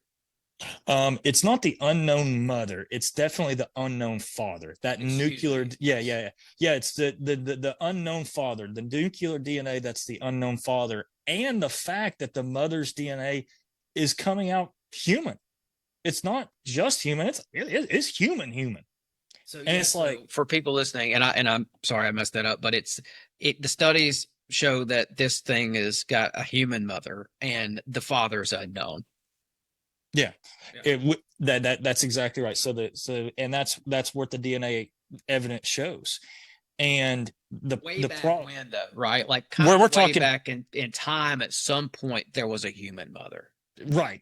It's not the unknown mother. It's definitely the unknown father. That nuclear, yeah. It's the unknown father, the nuclear DNA. That's the unknown father, and the fact that the mother's DNA is coming out human. It's not just human. It's human. So, and it's like, for people listening, and I'm sorry I messed that up, but the studies show that this thing has got a human mother and the father's unknown. Yeah. That's exactly right. And that's what the DNA evidence shows. And the problem, right? Like we're talking back in time, at some point there was a human mother. Right.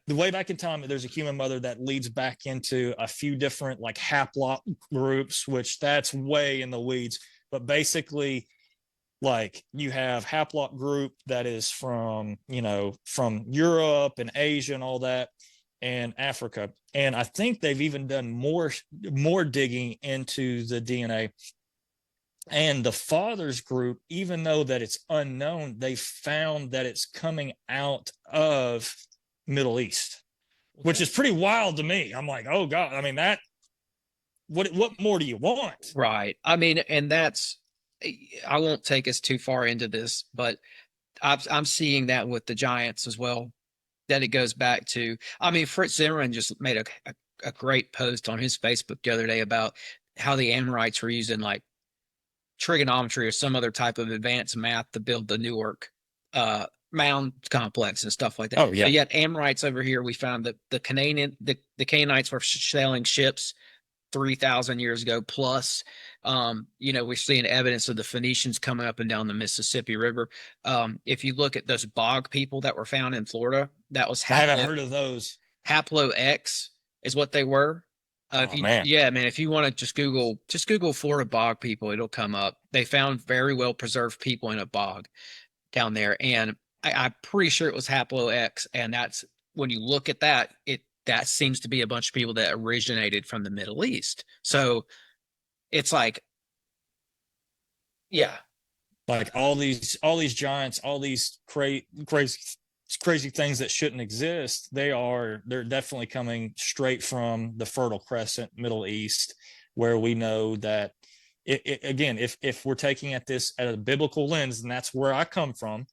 The way back in time, there's a human mother that leads back into a few different like haplot groups, which that's way in the weeds. But basically, like you have haplot group that is from Europe and Asia and all that, and Africa. And I think they've even done more digging into the DNA. And the father's group, even though that it's unknown, they found that it's coming out of Middle East, which is pretty wild to me. I'm like, oh God, I mean, what more do you want? Right. I mean, and I won't take us too far into this, but I'm seeing that with the Giants as well, that it goes back to, I mean, Fritz Zimmerman just made a great post on his Facebook the other day about how the Amorites were using like trigonometry or some other type of advanced math to build the Newark mound complex and stuff like that. Oh yeah. But yet Amorites over here, we found that the Canaanites were sailing ships 3,000 years ago plus. We're seeing evidence of the Phoenicians coming up and down the Mississippi River. If you look at those bog people that were found in Florida, that was I haven't heard of those. Haplo X is what they were. Man. Yeah, man, if you want to just Google Florida bog people, it'll come up. They found very well preserved people in a bog down there. And I'm pretty sure it was Haplo X. And that's, when you look at that, that seems to be a bunch of people that originated from the Middle East. So it's like, yeah, like all these giants, all these crazy things that shouldn't exist, they're definitely coming straight from the Fertile Crescent, Middle East, where we know that again, if we're taking at this at a biblical lens, and that's where I come from,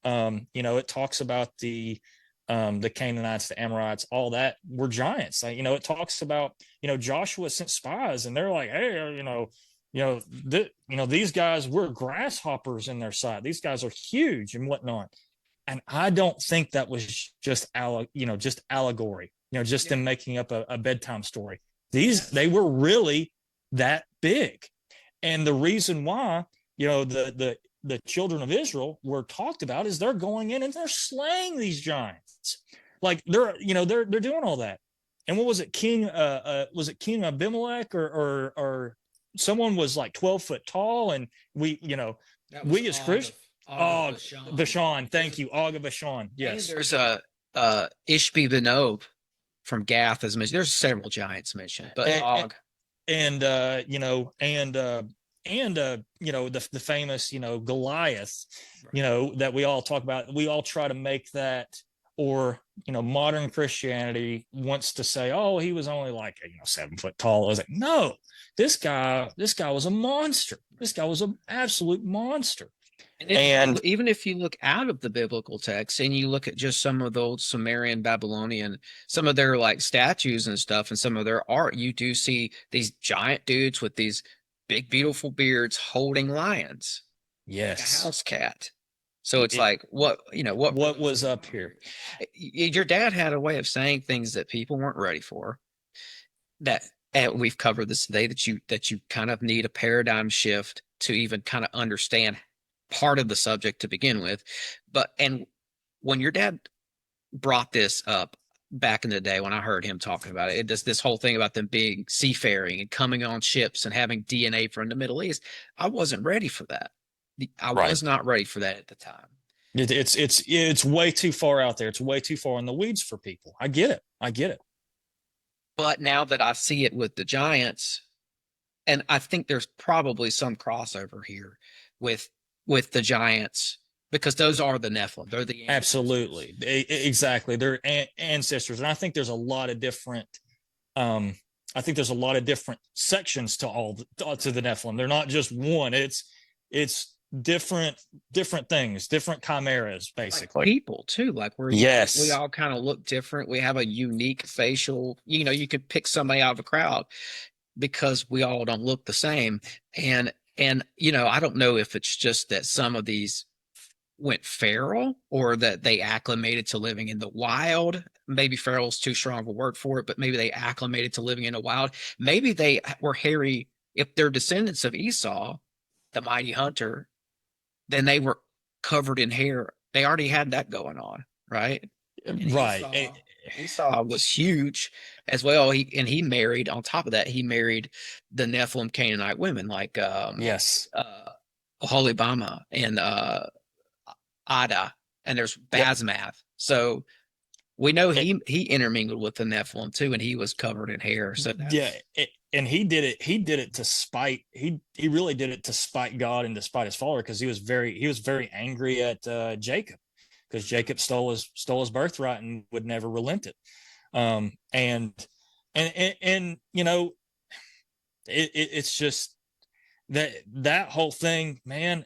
it talks about the Canaanites, the Amorites, all that were giants. It talks about, Joshua sent spies and they're like, hey, these guys were grasshoppers in their sight. These guys are huge and whatnot. And I don't think that was just allegory, just them making up a bedtime story. They were really that big. And the reason why, the children of Israel were talked about is they're going in and they're slaying these giants. Like they're doing all that. And what was it? King Abimelech or someone was like 12 foot tall. And we as Christians, Bashan. Thank you. Og of Bashan. Yes. And there's Ishbi Benob from Gath as mentioned. There's several giants mentioned, but Og. The famous, Goliath, right, that we all talk about. We all try to make that, or, modern Christianity wants to say, oh, he was only like, 7 foot tall. I was like, no, this guy was a monster. This guy was an absolute monster. And even if you look out of the biblical text and you look at just some of the old Sumerian, Babylonian, some of their like statues and stuff and some of their art, you do see these giant dudes with these big, beautiful beards holding lions. Yes. Like a house cat. So it's like, what was up here? Your dad had a way of saying things that people weren't ready for. That and we've covered this today, that you kind of need a paradigm shift to even kind of understand part of the subject to begin with. But and when your dad brought this up back in the day, when I heard him talking about it, this whole thing about them being seafaring and coming on ships and having DNA from the Middle East, I wasn't ready for that. I Right. was not ready for that at the time. It's way too far out there. It's way too far in the weeds for people. I get it. I get it. But now that I see it with the Giants, and I think there's probably some crossover here with the Giants, because those are the Nephilim. They're the absolutely exactly. They're ancestors, and I think there's a lot of different. I think there's a lot of different sections to to the Nephilim. They're not just one. It's different things, different chimeras, basically. Like people too, like we all kind of look different. We have a unique facial. You could pick somebody out of a crowd because we all don't look the same. And I don't know if it's just that some of these went feral or that they acclimated to living in the wild. Maybe feral is too strong of a word for it, but maybe they acclimated to living in the wild. Maybe they were hairy. If they're descendants of Esau, the mighty hunter, then they were covered in hair. They already had that going on, right? And right. Esau was huge as well. He married, on top of that, he married the Nephilim Canaanite women like yes, Oholibama and Ada, and there's Basmath. Yep. So we know he intermingled with the Nephilim too, and he was covered in hair. So and he did it to spite. He really did it to spite God and to spite his father, because he was very angry at Jacob, because Jacob stole his birthright and would never relent it. And it's just that whole thing, man.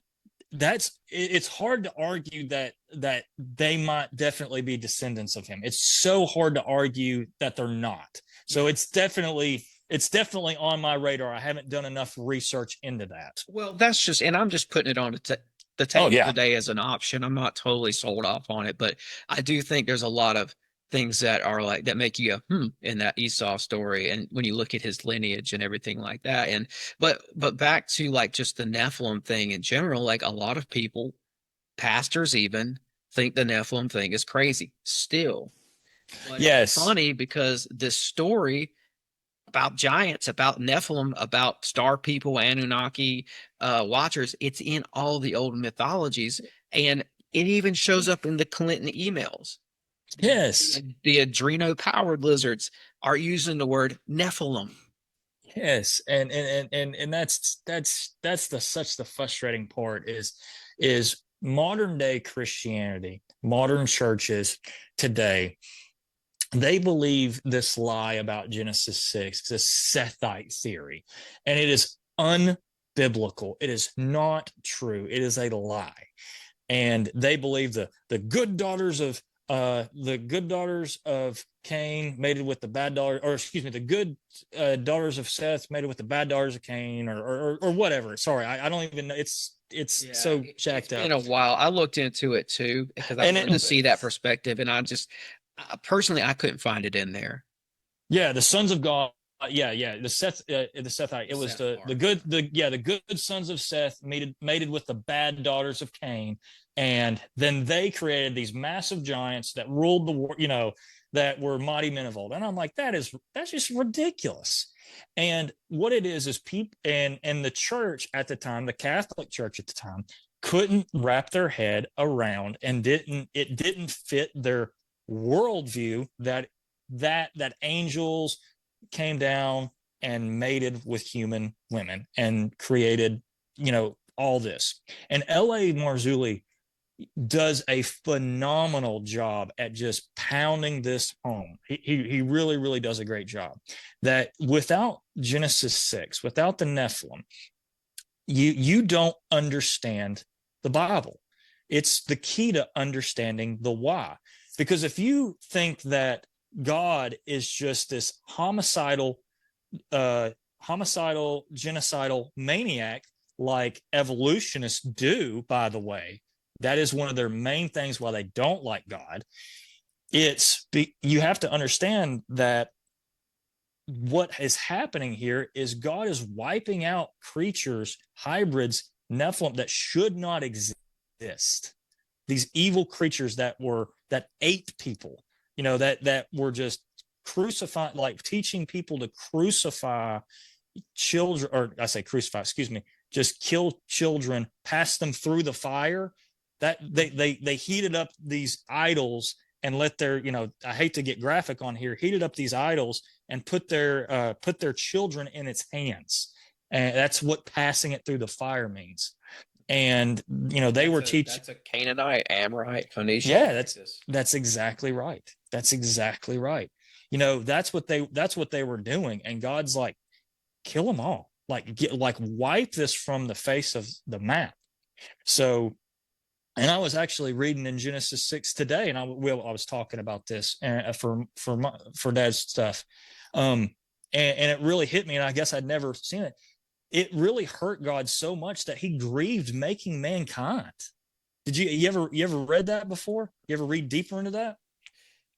It's hard to argue that they might definitely be descendants of him. It's so hard to argue that they're not. So it's definitely on my radar. I haven't done enough research into that. Well, that's just, and I'm just putting it on the table today as an option. I'm not totally sold off on it, but I do think there's a lot of things that are like that make you go in that Esau story, and when you look at his lineage and everything like that. And but back to like just the Nephilim thing in general, like a lot of people, pastors even, think the Nephilim thing is crazy still. But yes, it's funny because this story about giants, about Nephilim, about star people, Anunnaki, watchers, it's in all the old mythologies, and it even shows up in the Clinton emails. Yes. The adreno-powered lizards are using the word Nephilim. Yes, and that's such the frustrating part is modern day Christianity, modern churches today. They believe this lie about Genesis 6, this Sethite theory, and it is unbiblical. It is not true. It is a lie. And they believe the good daughters of Cain mated with the bad daughter, or excuse me, the good daughters of Seth mated with the bad daughters of Cain, or whatever. Sorry, I don't even know. It's so jacked up. It's been a while. I looked into it too because I wanted to see that perspective, and I personally I couldn't find it in there. Yeah, the sons of God. The Sethite. It was the good sons of Seth mated with the bad daughters of Cain, and then they created these massive giants that ruled the world. That were mighty men of old. And I'm like, that's just ridiculous. And what it is people and the church at the time, the Catholic Church at the time, couldn't wrap their head around, and it didn't fit their worldview that angels came down and mated with human women and created, all this. And L.A. Marzulli does a phenomenal job at just pounding this home. He really, really does a great job. That without Genesis 6, without the Nephilim, you don't understand the Bible. It's the key to understanding the why. Because if you think that God is just this homicidal, genocidal maniac, like evolutionists do, by the way, That is one of their main things why they don't like God. You have to understand that what is happening here is God is wiping out creatures, hybrids, Nephilim that should not exist. These evil creatures that ate people, that were just crucified, like teaching people to crucify children, or I say crucify, excuse me, just kill children, pass them through the fire. That they heated up these idols and let their, I hate to get graphic on here, heated up these idols and put their children in its hands. And that's what passing it through the fire means. And they were teaching. That's a Canaanite, Amorite, Phoenician. Yeah, that's exactly right. That's exactly right. That's what they were doing, and God's like, kill them all, like wipe this from the face of the map. So, and I was actually reading in Genesis 6 today, and I was talking about this for Dad's stuff, and it really hit me, and I guess I'd never seen it. It really hurt God so much that he grieved making mankind. Did you ever read that before? You ever read deeper into that?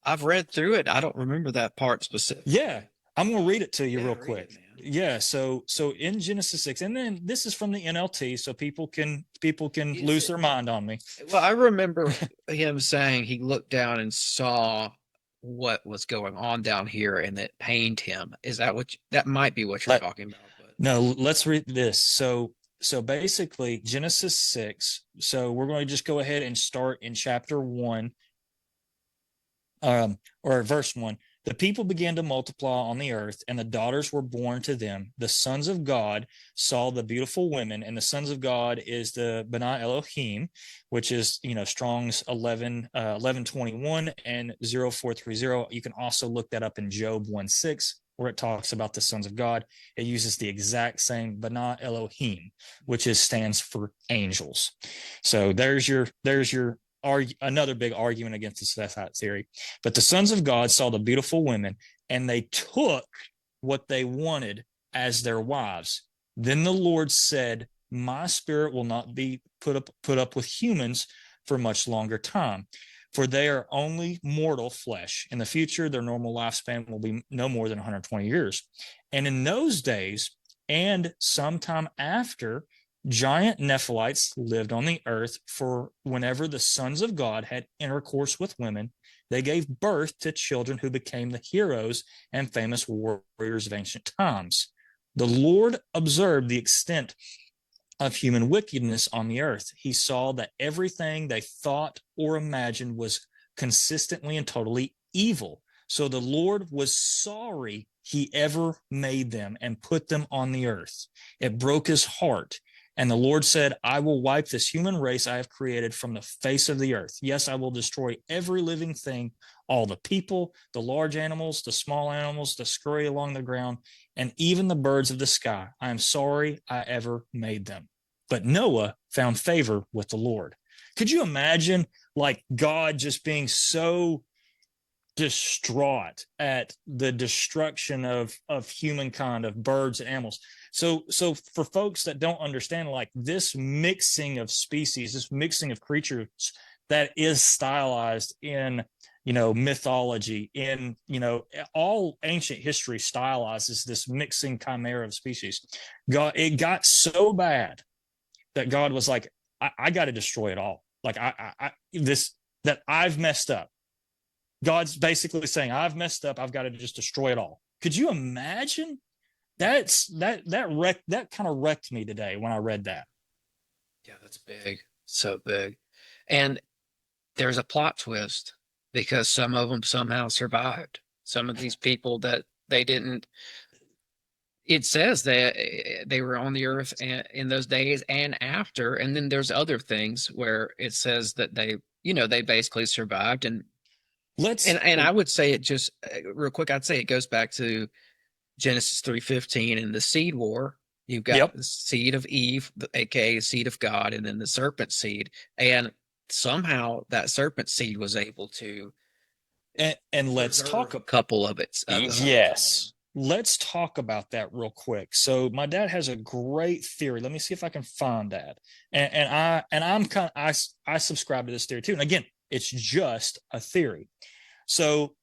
I've read through it. I don't remember that part specifically. Yeah, I'm going to read it to you real quick. Yeah, so in Genesis 6, and then this is from the NLT, so people can lose their mind on me. Well, I remember him saying he looked down and saw what was going on down here, and it pained him. Is that that might be what you're talking about? But no, let's read this. So basically Genesis 6. So we're going to just go ahead and start in chapter 1, or verse 1. The people began to multiply on the earth, and the daughters were born to them. The sons of God saw the beautiful women, and the sons of God is the B'nai Elohim, which is, Strong's 1121 and 0430. You can also look that up in Job 1:6, where it talks about the sons of God. It uses the exact same B'nai Elohim, which stands for angels. So there's your another big argument against the Sasquatch theory. But the sons of God saw the beautiful women, and they took what they wanted as their wives. Then the Lord said, my spirit will not be put up with humans for much longer time, for they are only mortal flesh. In the future, their normal lifespan will be no more than 120 years. And in those days, and sometime after, giant Nephilites lived on the earth, for whenever the sons of God had intercourse with women, they gave birth to children who became the heroes and famous warriors of ancient times. The Lord observed the extent of human wickedness on the earth. He saw that everything they thought or imagined was consistently and totally evil. So the Lord was sorry he ever made them and put them on the earth. It broke his heart. And the Lord said, I will wipe this human race I have created from the face of the earth. Yes, I will destroy every living thing, all the people, the large animals, the small animals, the scurry along the ground, and even the birds of the sky. I am sorry I ever made them. But Noah found favor with the Lord. Could you imagine, God just being so distraught at the destruction of humankind, of birds and animals? So for folks that don't understand, this mixing of species, this mixing of creatures that is stylized in, mythology, in, all ancient history stylizes this mixing chimera of species. It got so bad that God was like, I got to destroy it all. That I've messed up. God's basically saying, I've messed up. I've got to just destroy it all. Could you imagine? That kind of wrecked me today when I read that. Yeah, that's big. So big. And there's a plot twist because some of them somehow survived. Some of these people that they didn't, it says that they were on the earth in those days and after. And then there's other things where it says that they basically survived. And I would say it just real quick, I'd say it goes back to Genesis 3:15 and the seed war. You've got the seed of Eve, aka the seed of God, and then the serpent seed. And somehow that serpent seed was able to and let's talk a couple of its. Yes. let's talk about that real quick. So my dad has a great theory. Let me see if I can find that. I subscribe to this theory too. And again, it's just a theory. So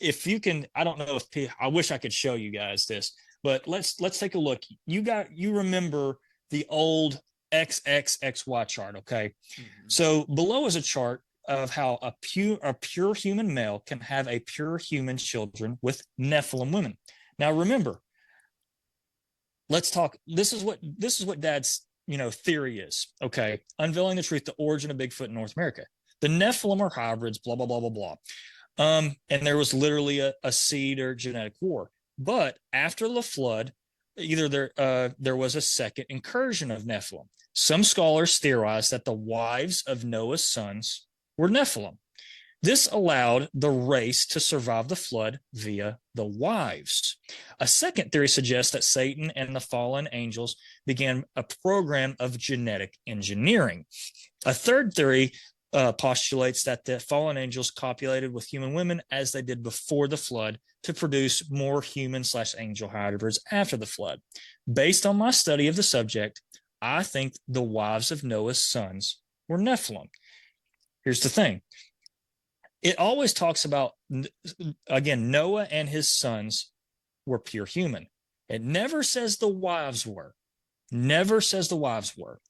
if you can, I don't know if I wish I could show you guys this, but let's take a look. You remember the old XXXY chart, okay? Mm-hmm. So below is a chart of how a pure human male can have a pure human children with Nephilim women. Now remember, let's talk. This is what Dad's theory is. Okay, unveiling the truth, the origin of Bigfoot in North America. The Nephilim are hybrids. Blah blah blah blah blah. And there was literally a seed or genetic war. But after the flood, either there was a second incursion of Nephilim. Some scholars theorize that the wives of Noah's sons were Nephilim. This allowed the race to survive the flood via the wives. A second theory suggests that Satan and the fallen angels began a program of genetic engineering. A third theory postulates that the fallen angels copulated with human women as they did before the flood to produce more human/angel hybrids after the flood. Based on my study of the subject, I think the wives of Noah's sons were Nephilim. Here's the thing. It always talks about, again, Noah and his sons were pure human. It never says the wives were. Never says the wives were.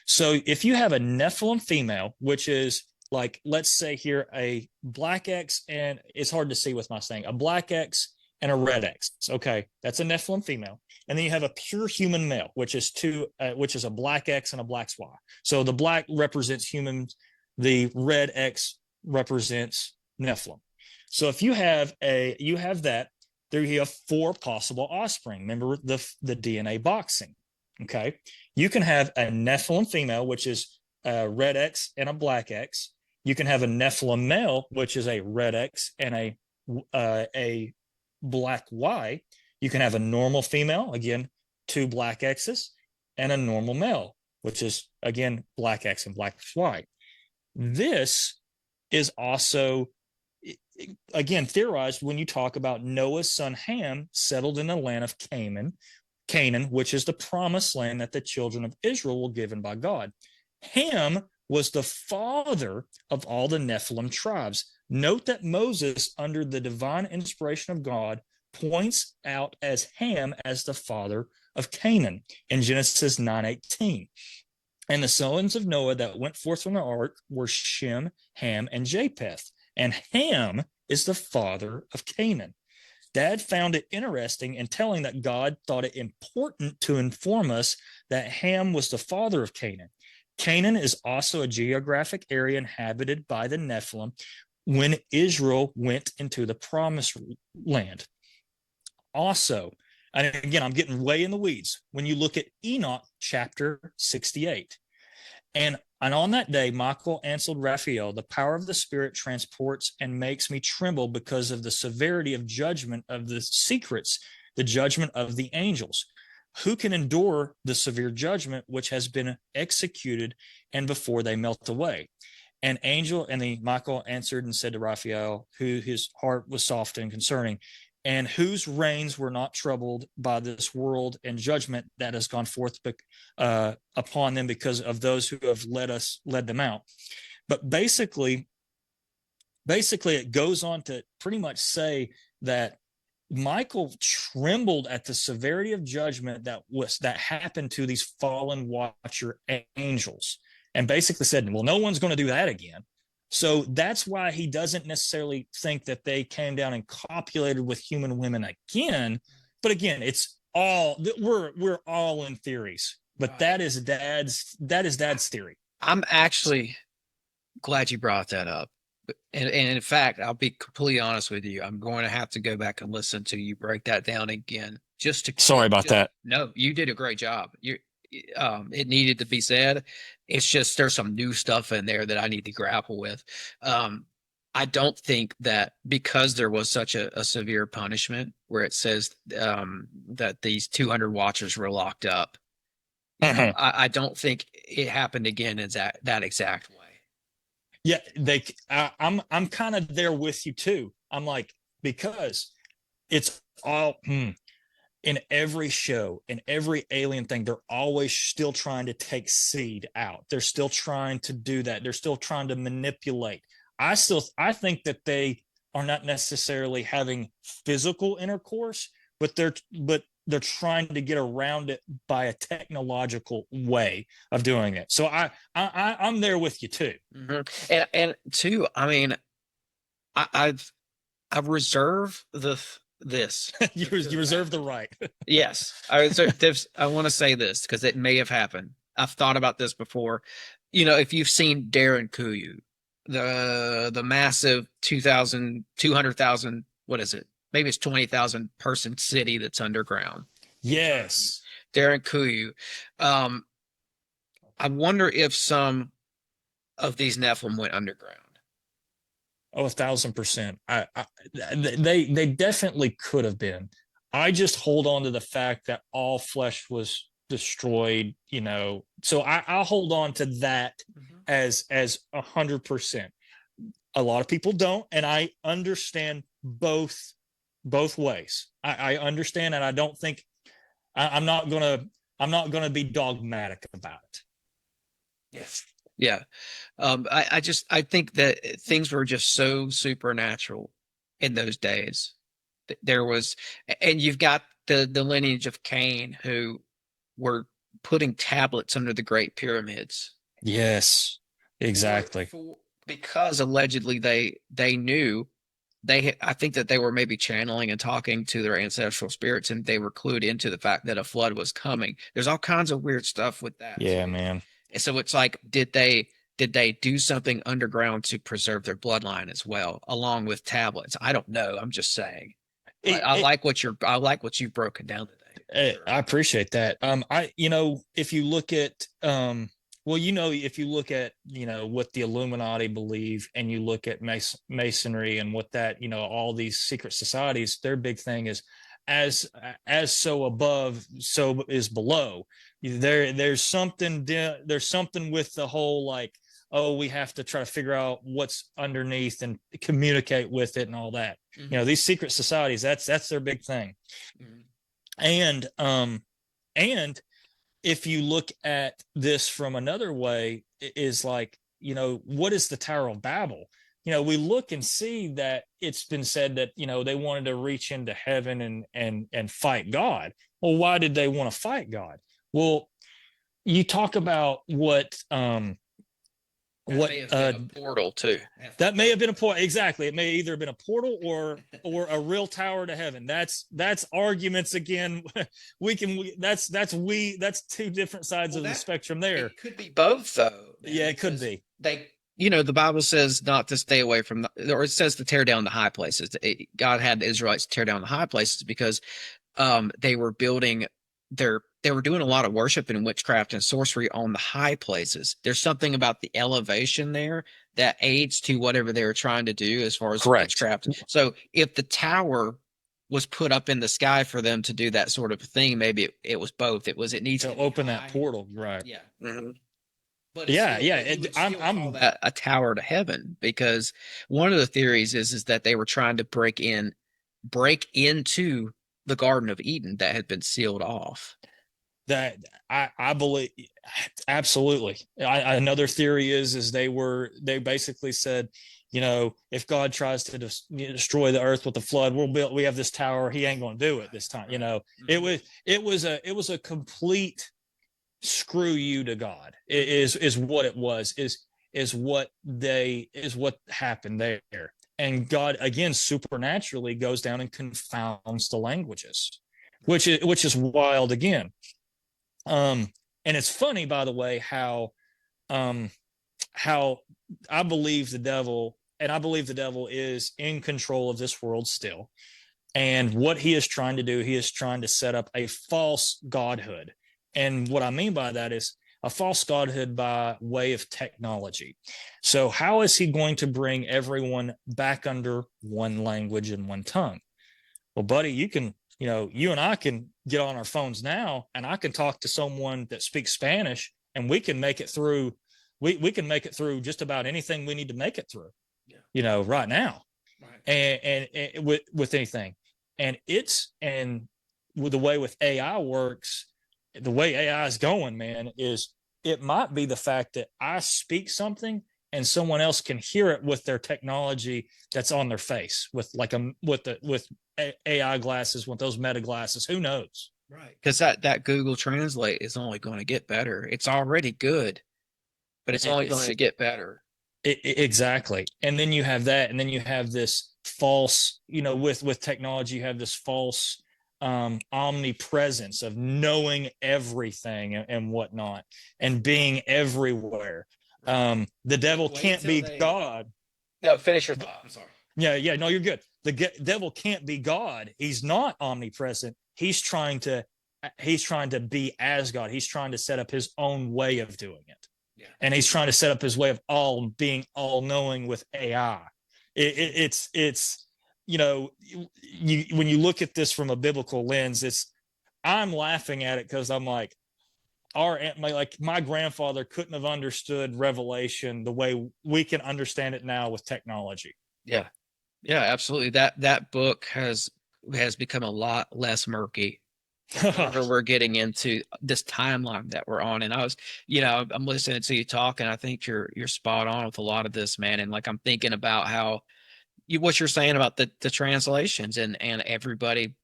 So if you have a Nephilim female, which is like, let's say here, a black X, and it's hard to see with my saying, a black X and a red X. Okay, that's a Nephilim female. And then you have a pure human male, which is a black X and a black Y. So the black represents humans, the red X represents Nephilim. So if you have that, there you have 4 possible offspring. Remember the DNA boxing. Okay, you can have a Nephilim female, which is a red X and a black X. You can have a Nephilim male, which is a red X and a black Y. You can have a normal female, again, 2 black X's, and a normal male, which is, again, black X and black Y. This is also, again, theorized when you talk about Noah's son Ham settled in the land of Canaan, which is the promised land that the children of Israel were given by God. Ham was the father of all the Nephilim tribes. Note that Moses, under the divine inspiration of God, points out as Ham as the father of Canaan in Genesis 9:18. And the sons of Noah that went forth from the ark were Shem, Ham, and Japheth. And Ham is the father of Canaan. Dad found it interesting and telling that God thought it important to inform us that Ham was the father of Canaan. Canaan is also a geographic area inhabited by the Nephilim when Israel went into the promised land. Also, and again, I'm getting way in the weeds. When you look at Enoch chapter 68, and on that day, Michael answered Raphael, the power of the Spirit transports and makes me tremble because of the severity of judgment of the secrets, the judgment of the angels. Who can endure the severe judgment which has been executed and before they melt away? And Michael answered and said to Raphael, who his heart was soft and concerning, and whose reins were not troubled by this world and judgment that has gone forth upon them because of those who have led them out. But basically it goes on to pretty much say that Michael trembled at the severity of judgment that happened to these fallen watcher angels, and basically said, well, no one's going to do that again. So that's why he doesn't necessarily think that they came down and copulated with human women again. But again, it's all, we're all in theories, but that is dad's theory. I'm actually glad you brought that up. And in fact, I'll be completely honest with you. I'm going to have to go back and listen to you break that down again. Sorry about that. No, you did a great job. It needed to be said. It's just there's some new stuff in there that I need to grapple with. I don't think that because there was such a severe punishment where it says that these 200 watchers were locked up, I don't think it happened again in that exact way. Yeah, I'm kind of there with you too. I'm like, because it's all in every show, in every alien thing, they're always still trying to take seed out. They're still trying to do that. They're still trying to manipulate. I think that they are not necessarily having physical intercourse, but they're trying to get around it by a technological way of doing it. So I'm there with you too. Mm-hmm. And two, I mean, I reserve this. you reserve the right. Yes, I want to say this because it may have happened. I've thought about this before. You know, if you've seen Darren Kuyu, the massive 200,000, what is it? Maybe it's 20,000 person city that's underground. Yes. Darren Kuyu. I wonder if some of these Nephilim went underground. Oh, 1,000%. They definitely could have been. I just hold on to the fact that all flesh was destroyed, you know. So I'll hold on to that as 100%. A lot of people don't, and I understand both ways. I understand, and I don't think I'm not gonna be dogmatic about it. Yes. Yeah. I think that things were just so supernatural in those days. There was, and you've got the lineage of Cain who were putting tablets under the Great Pyramids. Yes, exactly. Because allegedly they knew I think that they were maybe channeling and talking to their ancestral spirits, and they were clued into the fact that a flood was coming. There's all kinds of weird stuff with that. Yeah, man. So it's like, did they do something underground to preserve their bloodline as well, along with tablets? I don't know. I'm just saying. I like what you've broken down today. I appreciate that. If you look at if you look at, what the Illuminati believe, and you look at Masonry and what that, all these secret societies, their big thing is as so above, so is below. There's something with the whole, like, oh, we have to try to figure out what's underneath and communicate with it and all that. Mm-hmm. These secret societies, that's their big thing. Mm-hmm. And if you look at this from another way, is like, what is the Tower of Babel? We look and see that it's been said that, they wanted to reach into heaven and fight God. Well, why did they want to fight God? Well, you talk about what a portal too. That may have been a portal. Exactly. It may either have been a portal or a real tower to heaven. That's arguments again. That's two different sides of the spectrum there. It could be both though. Yeah, it could be. The Bible says not to stay away from, or it says to tear down the high places. God had the Israelites tear down the high places because they were building they were doing a lot of worship and witchcraft and sorcery on the high places. There's something about the elevation there that aids to whatever they were trying to do as far as witchcraft. So if the tower was put up in the sky for them to do that sort of thing, maybe it was both. It needs to open that portal, right? Yeah. Mm-hmm. But I'm that a tower to heaven, because one of the theories is that they were trying to break into the Garden of Eden that had been sealed off. That I believe absolutely. Another theory is they basically said, if God tries to destroy the earth with the flood, we have this tower. He ain't going to do it this time. It was a complete screw you to God. Is what it was. Is what happened there. And God, again, supernaturally goes down and confounds the languages, which is wild again. And it's funny, by the way, how I believe the devil is in control of this world still. And what he is trying to do, he is trying to set up a false godhood. And what I mean by that is a false godhood by way of technology. So how is he going to bring everyone back under one language and one tongue? Well, buddy, you and I can get on our phones now, and I can talk to someone that speaks Spanish, and we can make it through. We can make it through just about anything we need to make it through, right now. Right. And with anything. And the way with AI works, the way AI is going, man, is it might be the fact that I speak something and someone else can hear it with their technology that's on their face, with like with AI glasses, with those meta glasses. Who knows? Right. Because that Google Translate is only going to get better. It's already good, but it's only going to get better. Exactly. And then you have that, and then you have this false, with technology, you have this false omnipresence of knowing everything and whatnot and being everywhere. The devil can't be God. No, finish your thought. I'm sorry. Yeah, no, you're good. The devil can't be God. He's not omnipresent. He's trying to be as God. He's trying to set up his own way of doing it. Yeah. And he's trying to set up his way of being all knowing with AI. It's when you look at this from a biblical lens, I'm laughing at it because I'm like, my grandfather couldn't have understood Revelation the way we can understand it now with technology. Yeah, absolutely. That book has become a lot less murky whenever we're getting into this timeline that we're on. And I was, I'm listening to you talk, and I think you're spot on with a lot of this, man. And like, I'm thinking about how what you're saying about the translations and everybody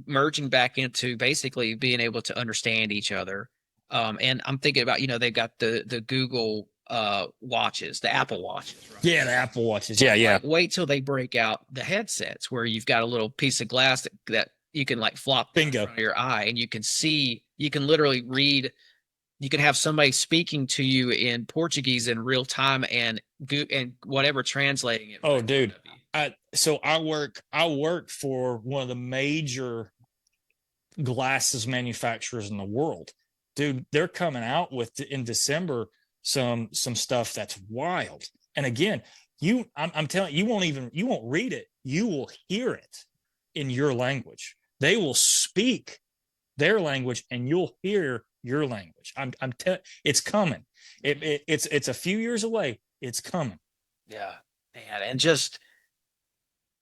merging back into basically being able to understand each other. And I'm thinking about, they've got the Google watches, the Apple watches. Right? Yeah, the Apple watches. Yeah. Like, wait till they break out the headsets where you've got a little piece of glass that you can like flop in front of your eye, and you can literally read. You can have somebody speaking to you in Portuguese in real time and whatever translating it. Oh, dude. I work for one of the major glasses manufacturers in the world. Dude, they're coming out with in December some stuff that's wild. And again, I'm telling you, you won't read it. You will hear it in your language. They will speak their language and you'll hear your language. I'm telling, it's coming. It's a few years away. It's coming. Yeah, man. And just,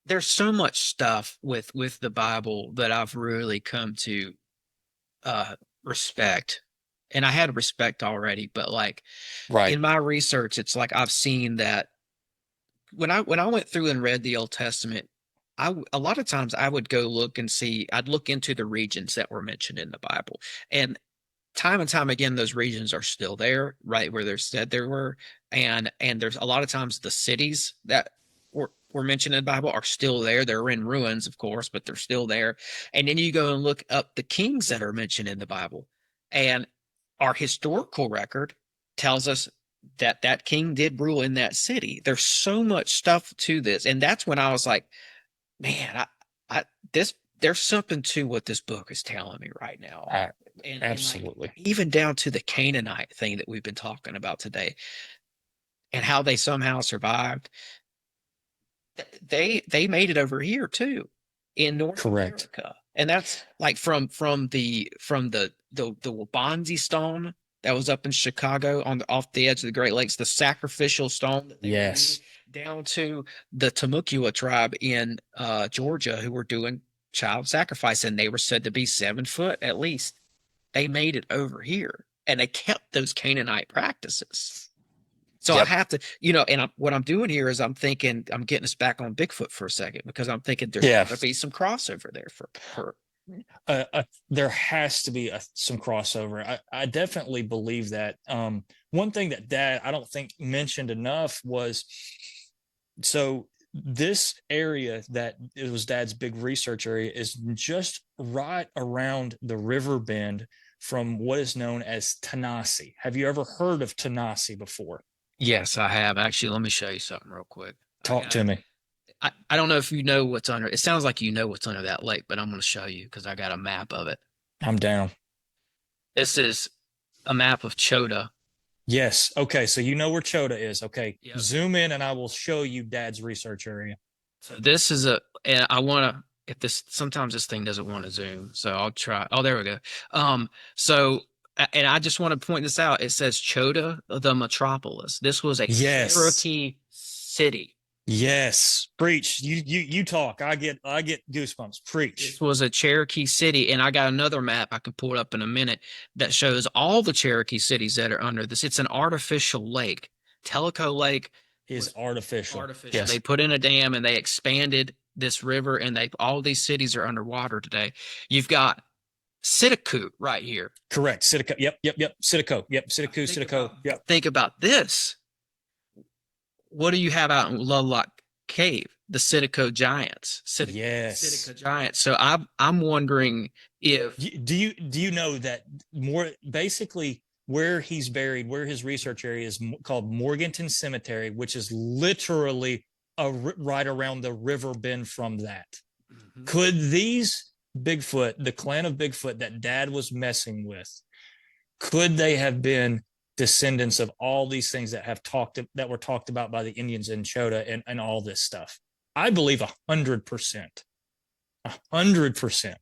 there's so much stuff with the Bible that I've really come to respect. And I had respect already, but like, right, in my research, it's like I've seen that when I went through and read the Old Testament, a lot of times I would go look and see, I'd look into the regions that were mentioned in the Bible, and time again, those regions are still there, right where they're said there were, and there's a lot of times the cities that were mentioned in the Bible are still there. They're in ruins, of course, but they're still there. And then you go and look up the kings that are mentioned in the Bible, and our historical record tells us that king did rule in that city. There's so much stuff to this, and that's when I was like, man, there's something to what this book is telling me right now. Absolutely. And like, even down to the Canaanite thing that we've been talking about today and how they somehow survived. They made it over here too in North America. And that's like from the Wabanzi stone that was up in Chicago off the edge of the Great Lakes, the sacrificial stone that they used, down to the Temecula tribe in Georgia who were doing child sacrifice, and they were said to be 7 foot at least. They made it over here, and they kept those Canaanite practices. So I have to, and what I'm doing here is I'm thinking, I'm getting us back on Bigfoot for a second, because I'm thinking there's going to be some crossover there for there has to be some crossover. I definitely believe that. One thing that Dad, I don't think mentioned enough was, so this area that it was Dad's big research area is just right around the river bend from what is known as Tanasi. Have you ever heard of Tanasi before? Yes, I have. Actually, let me show you something real quick. Talk to me. I don't know if you know what's under. It sounds like you know what's under that lake, but I'm going to show you because I got a map of it. I'm down. This is a map of Chota. Yes. Okay. So you know where Chota is. Okay. Yep. Zoom in and I will show you Dad's research area. So this is and I want to, sometimes this thing doesn't want to zoom. So I'll try. Oh, there we go. And I just want to point this out. It says Chota, the metropolis. This was a Cherokee city. Yes, preach. You talk. I get goosebumps. Preach. This was a Cherokee city, and I got another map I can pull it up in a minute that shows all the Cherokee cities that are under this. It's an artificial lake. Tellico Lake Is was artificial. artificial. Yes. They put in a dam and they expanded this river, and all these cities are underwater today. You've got Sitiku right here. Correct. Sitico. Yep. Sitico. Yep. Sitico. Yep. Think about this. What do you have out in Lovelock Cave? The Sitico Giants. Yes. Sitico Giants. So I'm wondering if Do you know that more basically where he's buried, where his research area is called Morganton Cemetery, which is literally right around the river bend from that. Mm-hmm. Could these Bigfoot, the clan of Bigfoot that Dad was messing with, could they have been descendants of all these things that were talked about by the Indians in Chota and all this stuff? I believe 100%. 100%.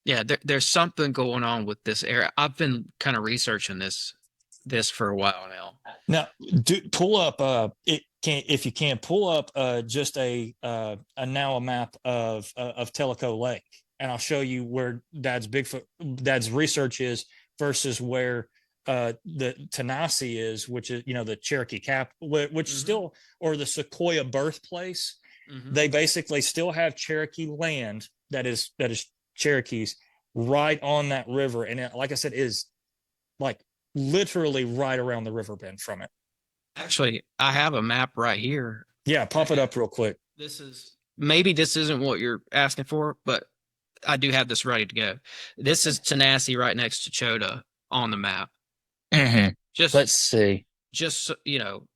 Yeah. There's something going on with this area. I've been kind of researching this for a while now. Now, pull up if you can pull up just a map of Tellico Lake, and I'll show you where Dad's research is versus where the Tanasi is, which is the Cherokee cap, which mm-hmm. still, or the Sequoia birthplace. Mm-hmm. They basically still have Cherokee land that is Cherokees right on that river, and it, like I said, is like literally right around the river bend from it. Actually, I have a map right here. Yeah, pop it up real quick. Maybe this isn't what you're asking for, but I do have this ready to go. This is Tanasi right next to Chota on the map. Mm-hmm. Let's see. Just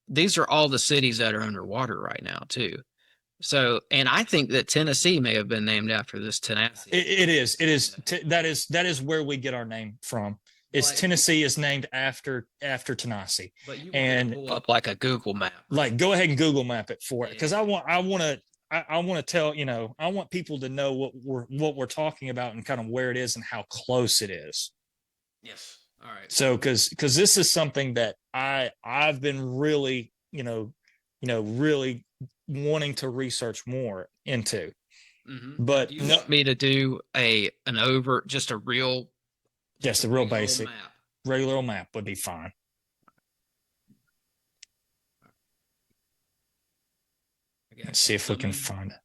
these are all the cities that are underwater right now too. So, and I think that Tennessee may have been named after this Tanasi. It is. That is where we get our name from. Tennessee is named after Tanasi. But you want to pull up like a Google map. Like, go ahead and Google map it for it, because I want to tell I want people to know what we're talking about and kind of where it is and how close it is. Yes. All right. So, because this is something that I've been really really wanting to research more into. Mm-hmm. But do you want me to do a real basic map. Regular map would be fine. Let's see if we can find it.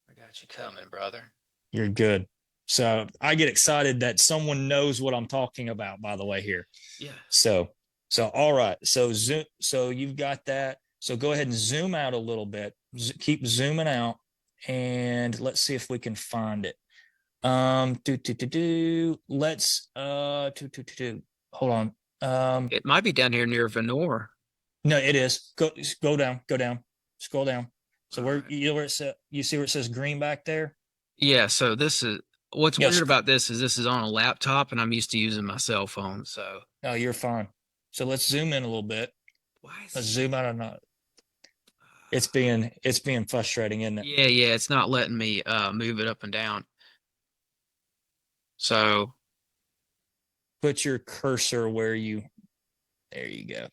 I got you coming, brother. You're good. So I get excited that someone knows what I'm talking about, by the way, here. Yeah. So all right. So you've got that. So go ahead and zoom out a little bit. Keep zooming out, and let's see if we can find it. Let's hold on. It might be down here near Venor. No, it is. Go down, scroll down. So where where it says, you see where it says green back there? Yeah. So this is what's weird about this is on a laptop, and I'm used to using my cell phone. So you're fine. So let's zoom in a little bit. Let's zoom out or not. It's being frustrating, isn't it? Yeah. It's not letting me move it up and down. So put your cursor there you go.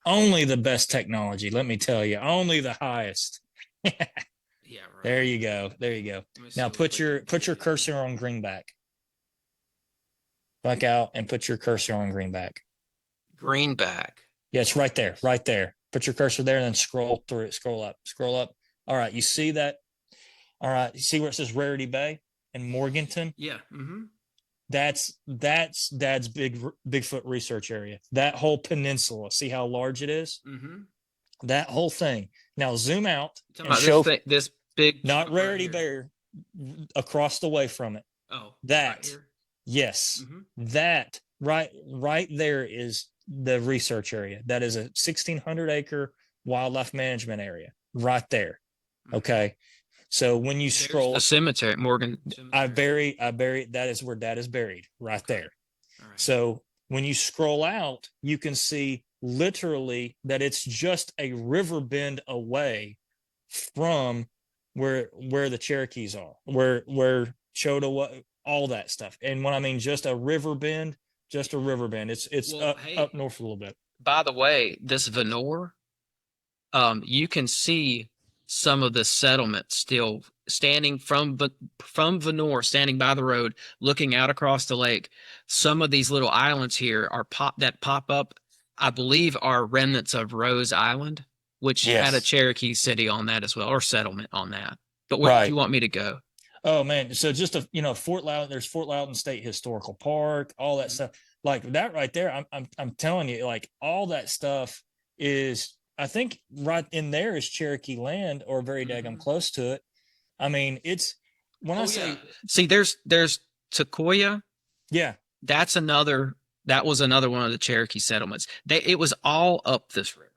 Only the best technology, let me tell you. Only the highest. Yeah, right. There you go. Now put your cursor on Greenback. Back out and put your cursor on Greenback. Greenback. Yeah, it's right there. Put your cursor there and then scroll through it. Scroll up. All right, you see that? All right, you see where it says Rarity Bay and Morganton? Yeah. Mm-hmm. That's Dad's Bigfoot research area. That whole peninsula. See how large it is? Mm-hmm. That whole thing. Now zoom out and show this big. Not Rarity Bay, across the way from it. Oh, that. Right here? Yes, mm-hmm. That right there is the research area. That is a 1,600 acre wildlife management area right there. Mm-hmm. Okay. So when you scroll, the cemetery, Morgan. I bury. That is where Dad is buried, right there. All right. So when you scroll out, you can see literally that it's just a river bend away from where the Cherokees are, where Chota, all that stuff. And when I mean just a river bend, it's up north a little bit. By the way, this Venor, you can see some of the settlements still standing from the north, standing by the road, looking out across the lake. Some of these little islands here pop up, I believe, are remnants of Rose Island, which had a Yes. Cherokee city on that as well, or settlement on that. But where did Right. you want me to go? Oh man. So just Fort Loudon, there's Fort Loudon State Historical Park, all that stuff. Like that right there, I'm telling you, like all that stuff is, I think right in there is Cherokee land, or very daggum close to it. I mean, it's when I say See, there's Sequoia. yeah. That was another one of the Cherokee settlements. It was all up this river.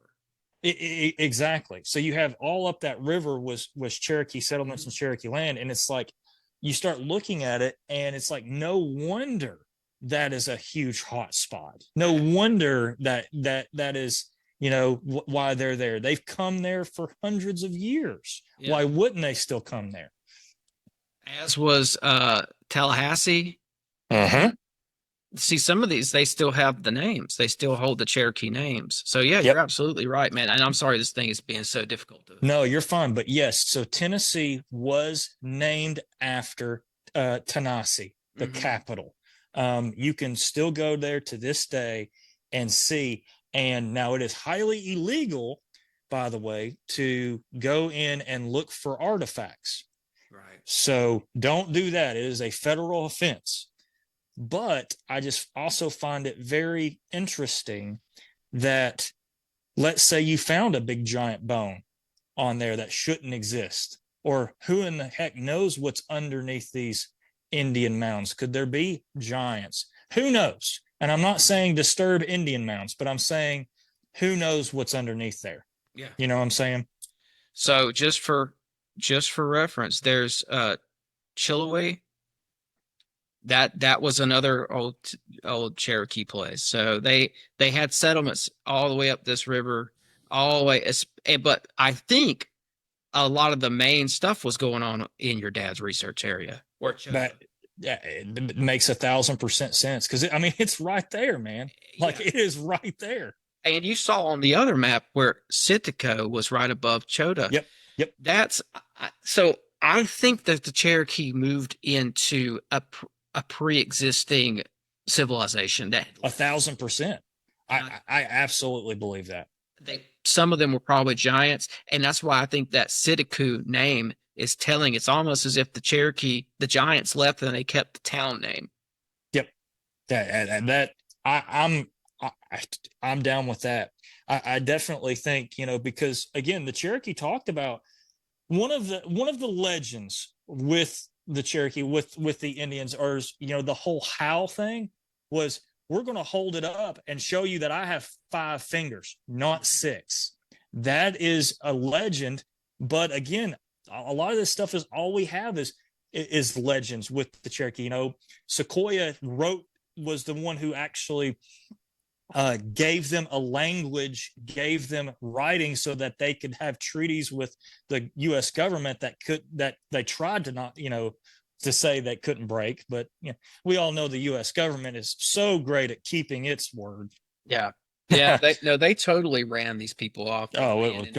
Exactly. So you have all up that river was Cherokee settlements and Cherokee land, and it's like you start looking at it, and it's like no wonder that is a huge hot spot. No wonder that is why they're there. They've come there for hundreds of years. Yeah. Why wouldn't they still come there? As was Tallahassee. Uh-huh. See, some of these, they still have the names. They still hold the Cherokee names. So, yeah, you're absolutely right, man. And I'm sorry this thing is being so difficult. No, you're fine. But yes, so Tennessee was named after Tennessee, the capital. You can still go there to this day and see. And now it is highly illegal, by the way, to go in and look for artifacts. Right. So don't do that. It is a federal offense. But I just also find it very interesting that, let's say you found a big giant bone on there that shouldn't exist, or who in the heck knows what's underneath these Indian mounds? Could there be giants? Who knows? And I'm not saying disturb Indian mounds, but I'm saying who knows what's underneath there? Yeah. You know what I'm saying? So just for reference, there's Chilowee. That was another old Cherokee place. So they had settlements all the way up this river, all the way. But I think a lot of the main stuff was going on in your dad's research area. It makes 1,000% sense, because I mean it's right there, man. Like it is right there. And you saw on the other map where Sitico was right above Chota. Yep. That's so. I think that the Cherokee moved into a pre-existing civilization. That 1,000%. I absolutely believe that. Some of them were probably giants, and that's why I think that Sitiku name is telling. It's almost as if the giants left and they kept the town name. Yep. I'm down with that. I definitely think, because again, the Cherokee talked about one of the legends with the Cherokee, with the Indians, or the whole how thing was, we're going to hold it up and show you that I have 5 fingers, not 6. That is a legend. But again, a lot of this stuff is all we have is legends with the Cherokee. Sequoia was the one who actually gave them a language, gave them writing, so that they could have treaties with the U.S. government that they tried to not, to say they couldn't break. But we all know the U.S. government is so great at keeping its word. Yeah. They totally ran these people off. Oh, it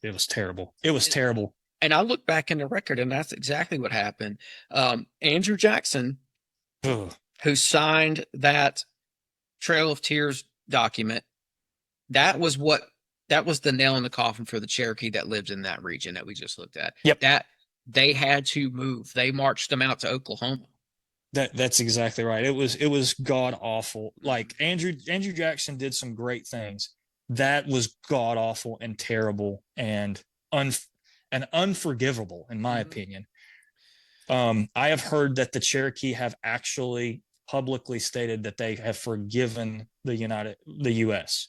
was terrible. It was terrible. And I look back in the record, and that's exactly what happened. Andrew Jackson, who signed that Trail of Tears document, that was the nail in the coffin for the Cherokee that lived in that region that we just looked at. Yep. That they had to move. They marched them out to Oklahoma. That's exactly right. It was god awful. Like Andrew Jackson did some great things. That was god awful and terrible and unforgivable, in my opinion. I have heard that the Cherokee have actually publicly stated that they have forgiven the U.S.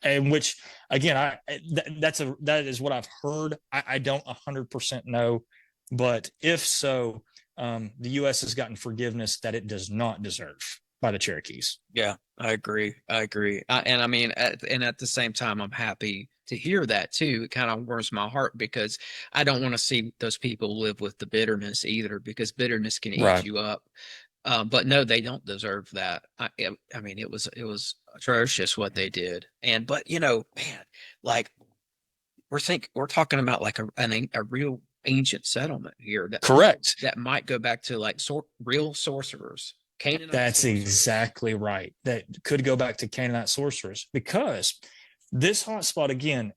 And which, again, that is what I've heard. I don't 100% know, but if so, the U.S. has gotten forgiveness that it does not deserve by the Cherokees. Yeah, I agree. And I mean, at the same time, I'm happy to hear that too. It kind of warms my heart, because I don't want to see those people live with the bitterness either, because bitterness can eat you up. But no, they don't deserve that. I mean, it was atrocious what they did. And but man, like we're talking about like a real ancient settlement here Correct. that might go back to like real sorcerers, Canaanite That's sorcerers. exactly right. That could go back to Canaanite sorcerers, because this hotspot again,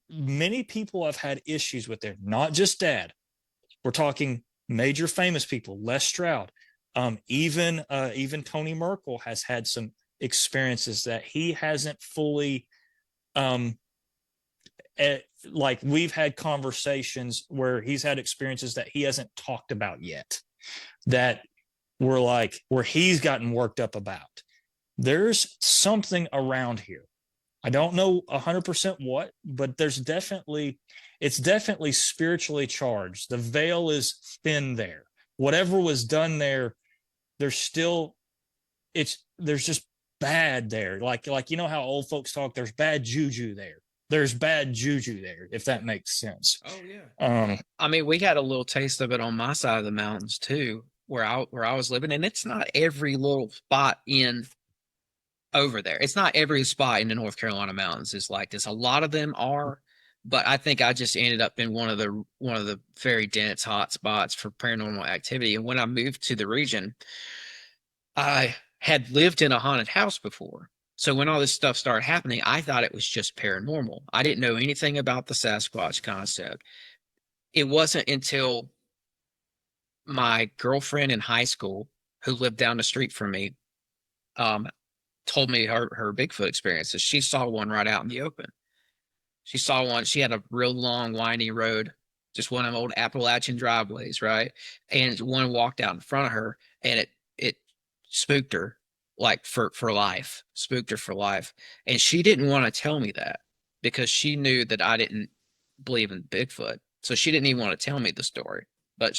many people have had issues with it, not just Dad. We're talking major famous people, Les Stroud, even Tony Merkel has had some experiences that he hasn't fully like we've had conversations where he's had experiences that he hasn't talked about yet, that were like where he's gotten worked up about. There's something around here. I don't know 100% what, but it's definitely spiritually charged. The veil is thin there. Whatever was done there, there's just bad there. Like how old folks talk, there's bad juju there. There's bad juju there, if that makes sense. Oh yeah. I mean, we had a little taste of it on my side of the mountains too, where I was living, and it's not every little spot in over there. It's not every spot in the North Carolina mountains is like this. A lot of them are, but I think I just ended up in one of the very dense hot spots for paranormal activity. And when I moved to the region, I had lived in a haunted house before. So when all this stuff started happening, I thought it was just paranormal. I didn't know anything about the Sasquatch concept. It wasn't until my girlfriend in high school, who lived down the street from me, um, told me her Bigfoot experiences. She saw one right out in the open. She saw one. She had a real long, windy road, just one of them old Appalachian driveways, right? And one walked out in front of her, and it spooked her like for life, spooked her for life. And she didn't want to tell me that because she knew that I didn't believe in Bigfoot. So she didn't even want to tell me the story. But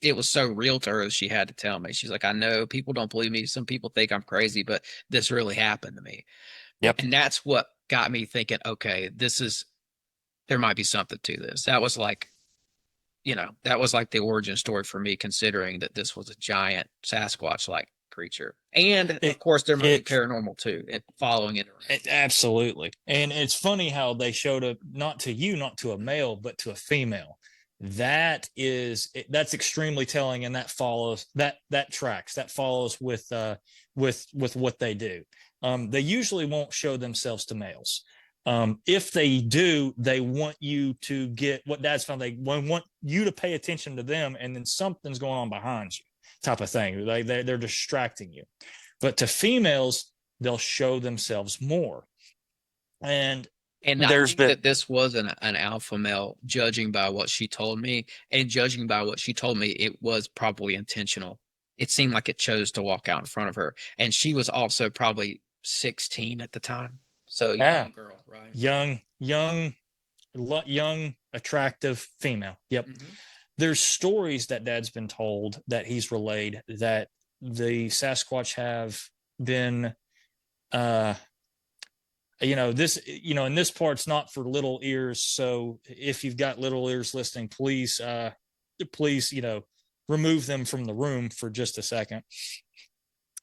it was so real to her that she had to tell me. She's like, I know people don't believe me. Some people think I'm crazy, but this really happened to me. Yep. And that's what got me thinking, okay, there might be something to this. That was like the origin story for me, considering that this was a giant Sasquatch like creature. And of course, there might be paranormal too, and following it around. Absolutely. And it's funny how they showed up not to a male, but to a female. That's extremely telling, and that follows that follows with what they do. They usually won't show themselves to males. If they do, they want you to get what Dad's found. They want you to pay attention to them, and then something's going on behind you, type of thing. They're distracting you. But to females, they'll show themselves more. And I think that this was an alpha male, judging by what she told me, and judging by what she told me, it was probably intentional. It seemed like it chose to walk out in front of her, and she was also probably 16 at the time. So young girl, right? Young, attractive female. Yep. Mm-hmm. There's stories that Dad's been told, that he's relayed, that the Sasquatch have been, and this part's not for little ears. So if you've got little ears listening, please, remove them from the room for just a second.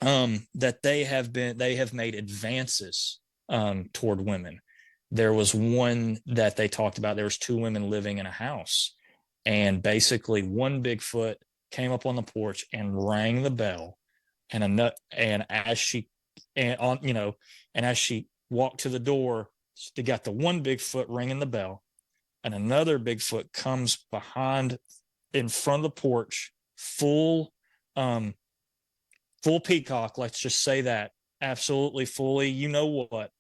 That they have made advances toward women. There was one that they talked about. There was two women living in a house, and basically one Bigfoot came up on the porch and rang the bell, and as she walked to the door, they got the one Bigfoot ringing the bell, and another Bigfoot comes behind in front of the porch, full peacock, let's just say that, absolutely fully, you know what,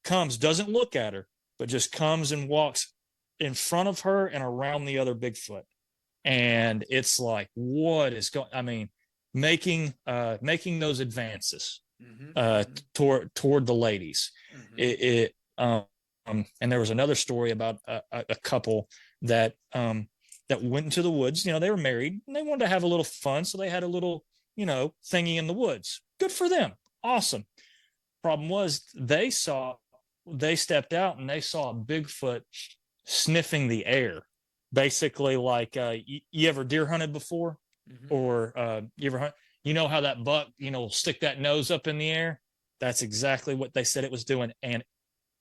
comes, doesn't look at her, but just comes and walks in front of her and around the other Bigfoot. And it's like, what is going, I mean, making those advances toward the ladies. And there was another story about a couple that went into the woods. They were married and they wanted to have a little fun, so they had a little thingy in the woods. Good for them. Awesome. Problem was, they stepped out and they saw a Bigfoot sniffing the air, basically like you ever deer hunted before? or you ever hunt, you know how that buck, stick that nose up in the air? That's exactly what they said it was doing. And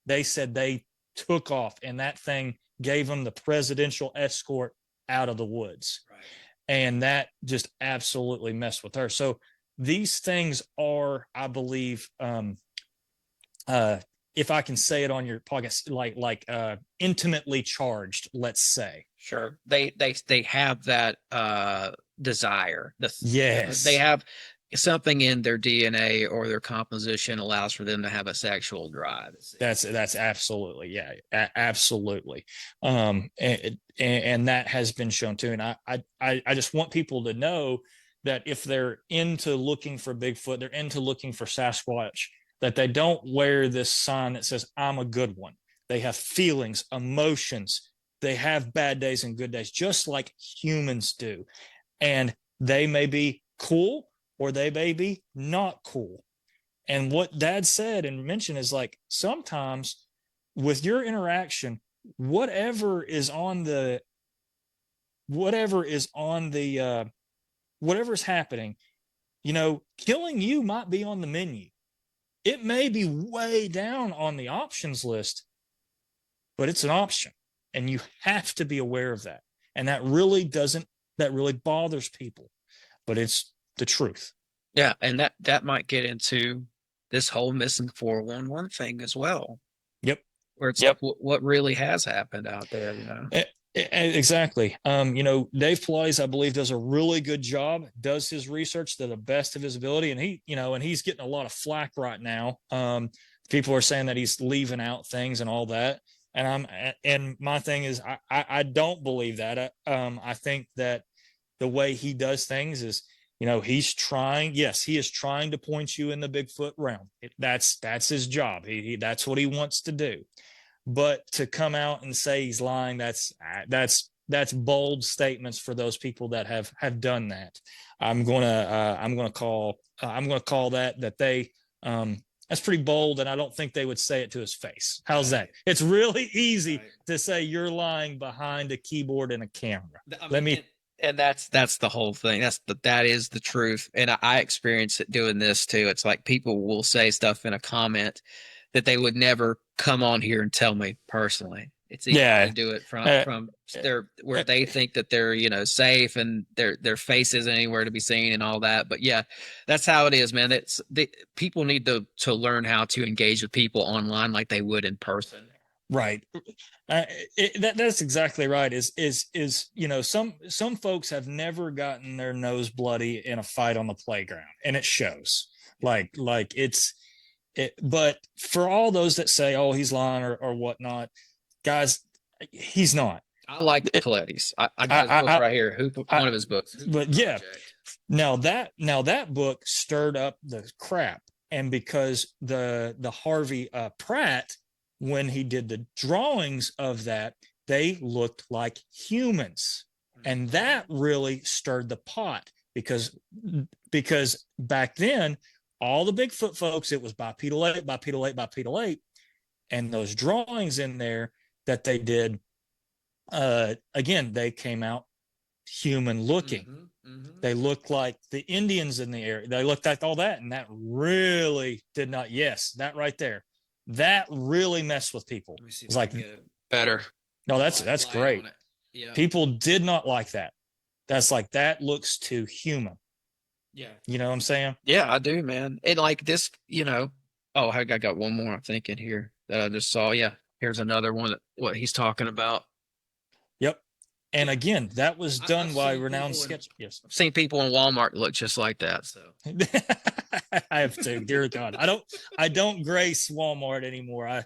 they said they took off, and that thing gave them the presidential escort out of the woods. Right. And that just absolutely messed with her. So these things are, I believe, if I can say it on your podcast, like intimately charged, let's say. Sure. They have that desire. Yes. They have something in their DNA or their composition allows for them to have a sexual drive. That's absolutely, yeah, absolutely. And that has been shown too. And I just want people to know that if they're into looking for Bigfoot, they're into looking for Sasquatch, that they don't wear this sign that says, I'm a good one. They have feelings, emotions. They have bad days and good days, just like humans do. And they may be cool or they may be not cool. And what Dad said and mentioned is like, sometimes with your interaction, whatever is happening, killing you might be on the menu. It may be way down on the options list, but it's an option, and you have to be aware of that. And that really bothers people, but it's the truth. Yeah. And that might get into this whole missing 411 thing as well. Yep. Where it's like, what really has happened out there, Exactly. Dave Pilates, I believe, does a really good job, does his research to the best of his ability. And he's getting a lot of flack right now. People are saying that he's leaving out things and all that. And my thing is, I don't believe that. I think that the way he does things is, he's trying. Yes, he is trying to point you in the Bigfoot realm. That's his job. That's what he wants to do. But to come out and say he's lying, that's bold statements for those people that have done that. I'm gonna call that they that's pretty bold, and I don't think they would say it to his face. How's that? It's really easy to say you're lying behind a keyboard and a camera. And that's the whole thing. That is the truth. And I experience it doing this too. It's like people will say stuff in a comment that they would never come on here and tell me personally. It's easy to do it from where they think that they're safe and their face isn't anywhere to be seen and all that. But yeah, that's how it is, man. People need to learn how to engage with people online like they would in person. Right. That's exactly right. Some folks have never gotten their nose bloody in a fight on the playground, and it shows. But for all those that say, "Oh, he's lying" or whatnot, guys, he's not. I like Pilates. I got his book right here. One of his books. But yeah, now that book stirred up the crap, and because the Harvey Pratt, when he did the drawings of that, they looked like humans, and that really stirred the pot because back then, all the Bigfoot folks, it was bipedal 8, and those drawings in there that they did, again, they came out human looking. They looked like the Indians in the area. They looked like all that, and that really did not. Yes, that right there, that really messed with people. It's like better. No, that's great. Yeah. People did not like that. That's like, that looks too human. Yeah. You know what I'm saying? Yeah, I do, man. And like this, oh, I got one more I'm thinking here that I just saw. Yeah. Here's another one what he's talking about. Yep. And again, that was done by renowned sketch. Yes. I've seen people in Walmart look just like that. So I have to, dear God. I don't grace Walmart anymore. I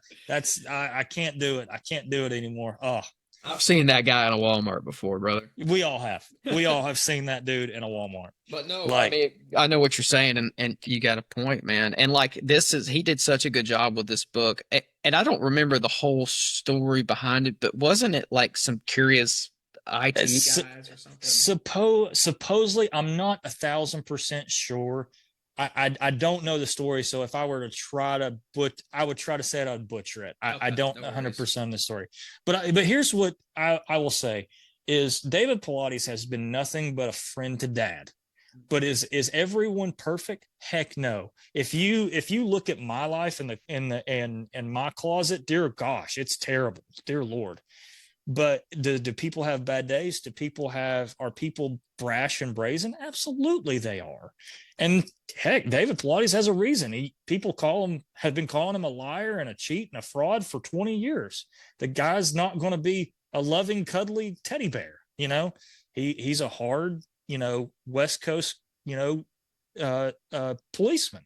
can't do it. I can't do it anymore. Oh, I've seen that guy in a Walmart before, brother. We all have. We all have seen that dude in a Walmart. But no, I know what you're saying, and you got a point, man. And like he did such a good job with this book. And I don't remember the whole story behind it, but wasn't it like some curious IT guys or something? Supposedly, I'm not 1,000% sure. I don't know the story, so if I were to try to I would try to say it, I'd butcher it. I don't 100% the story, but here's what I will say. is David Pilates has been nothing but a friend to Dad. But is everyone perfect? Heck no. If you look at my life in my closet, dear gosh, it's terrible. Dear Lord. But do people have bad days? Are people brash and brazen? Absolutely they are. And heck, David Pilates has a reason. People have been calling him a liar and a cheat and a fraud for 20 years. The guy's not going to be a loving, cuddly teddy bear. He's a hard, West Coast, policeman.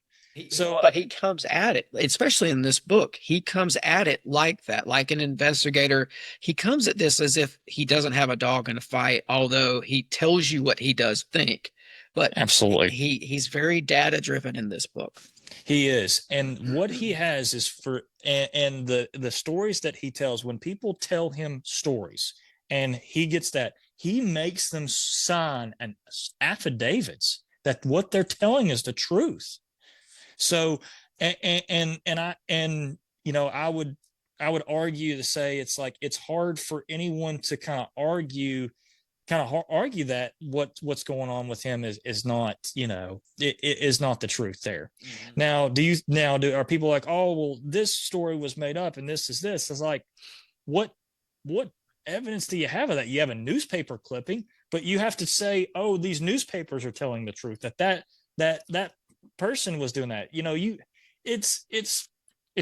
But he comes at it, especially in this book, he comes at it like that, like an investigator. He comes at this as if he doesn't have a dog in a fight, although he tells you what he does think. But absolutely, he's very data driven in this book. He is. And what he has is and the stories that he tells, when people tell him stories and he gets that, he makes them sign an affidavits that what they're telling is the truth. So, I would argue to say it's like, it's hard for anyone to kind of argue that what's going on with him is not, it is not the truth there. Mm-hmm. Now, are people like, oh, well, this story was made up and this is this? It's like, what evidence do you have of that? You have a newspaper clipping, but you have to say, oh, these newspapers are telling the truth, that person was doing that. It's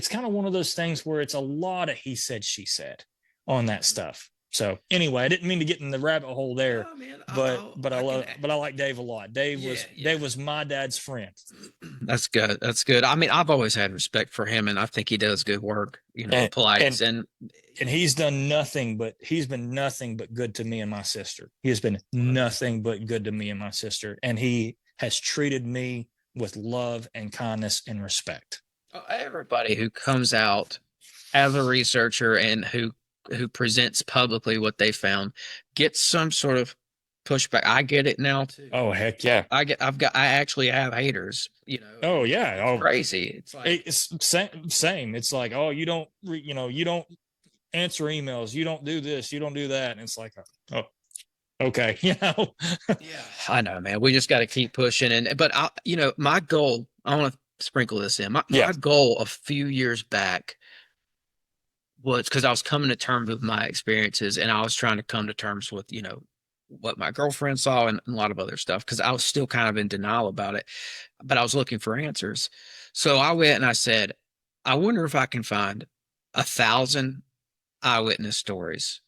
kind of one of those things where it's a lot of he said, she said on that stuff. So anyway, I didn't mean to get in the rabbit hole there, but I like Dave a lot. Dave was my dad's friend. That's good. That's good. I mean, I've always had respect for him, and I think he does good work. And he's been nothing but good to me and my sister. He has been nothing but good to me and my sister, and he has treated me with love and kindness and respect. Everybody who comes out as a researcher and who presents publicly what they found gets some sort of pushback. I get it now too. Oh, heck yeah. I actually have haters, Oh yeah. It's crazy. It's like, it's same. It's like, oh, you don't answer emails. You don't do this. You don't do that. And it's like, oh, okay. Yeah, I know, man. We just got to keep pushing. But my goal, I want to sprinkle this in. My goal a few years back was, because I was coming to terms with my experiences, and I was trying to come to terms with, what my girlfriend saw and a lot of other stuff, because I was still kind of in denial about it, but I was looking for answers. So I went and I said, I wonder if I can find 1,000 eyewitness stories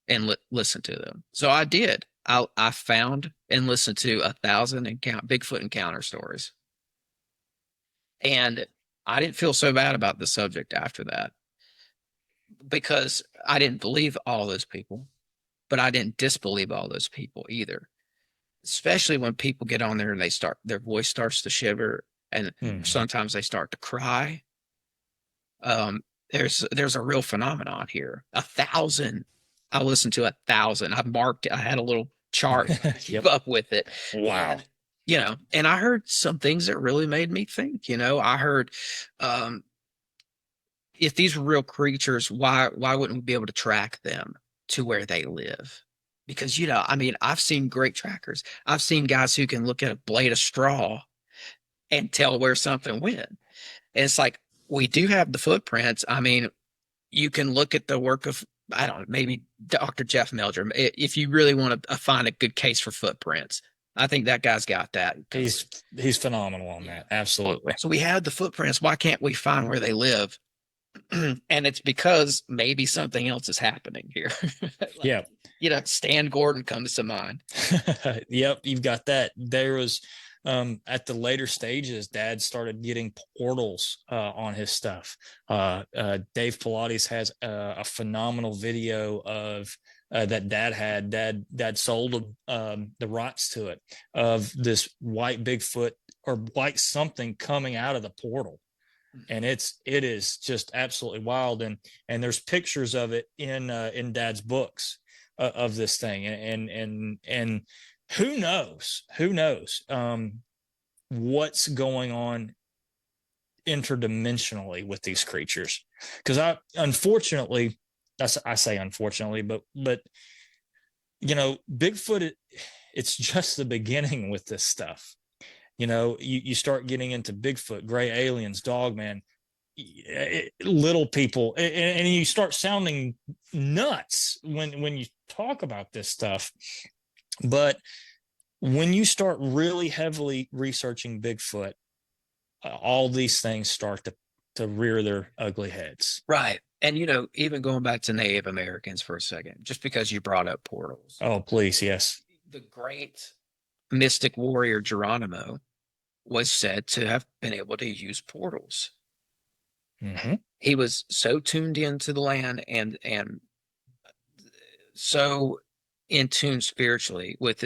and listen to them. So I did. I found and listened to 1,000 Bigfoot encounter stories. And I didn't feel so bad about the subject after that, because I didn't believe all those people, but I didn't disbelieve all those people either. Especially when people get on there and their voice starts to shiver, and sometimes they start to cry. There's a real phenomenon here. 1,000. I listened to 1,000. I marked it. I had a little chart to keep up with it. Wow. And I heard some things that really made me think. I heard, if these were real creatures, why wouldn't we be able to track them to where they live? Because, I've seen great trackers. I've seen guys who can look at a blade of straw and tell where something went. And it's like, we do have the footprints. I mean, you can look at the work of, I don't know, maybe Dr. Jeff Meldrum, if you really want to find a good case for footprints. I think that guy's got that. He's phenomenal on that. Absolutely. So we have the footprints. Why can't we find where they live? And it's because maybe something else is happening here. Stan Gordon comes to mind. Yep, you've got that. There was at the later stages, Dad started getting portals on his stuff. Dave Pilates has a phenomenal video of that Dad had. Dad sold the rights to it, of this white Bigfoot or white something coming out of the portal. And it is just absolutely wild. And there's pictures of it in Dad's books of this thing. And who knows what's going on interdimensionally with these creatures. Because I say unfortunately, but Bigfoot, it's just the beginning with this stuff. You start getting into Bigfoot, gray aliens, dogman, little people, and you start sounding nuts when you talk about this stuff. But when you start really heavily researching Bigfoot, all these things start to rear their ugly heads. Right. And, even going back to Native Americans for a second, just because you brought up portals. Oh, please. Yes. The great mystic warrior Geronimo was said to have been able to use portals. Mm-hmm. He was so tuned into the land and so in tune spiritually with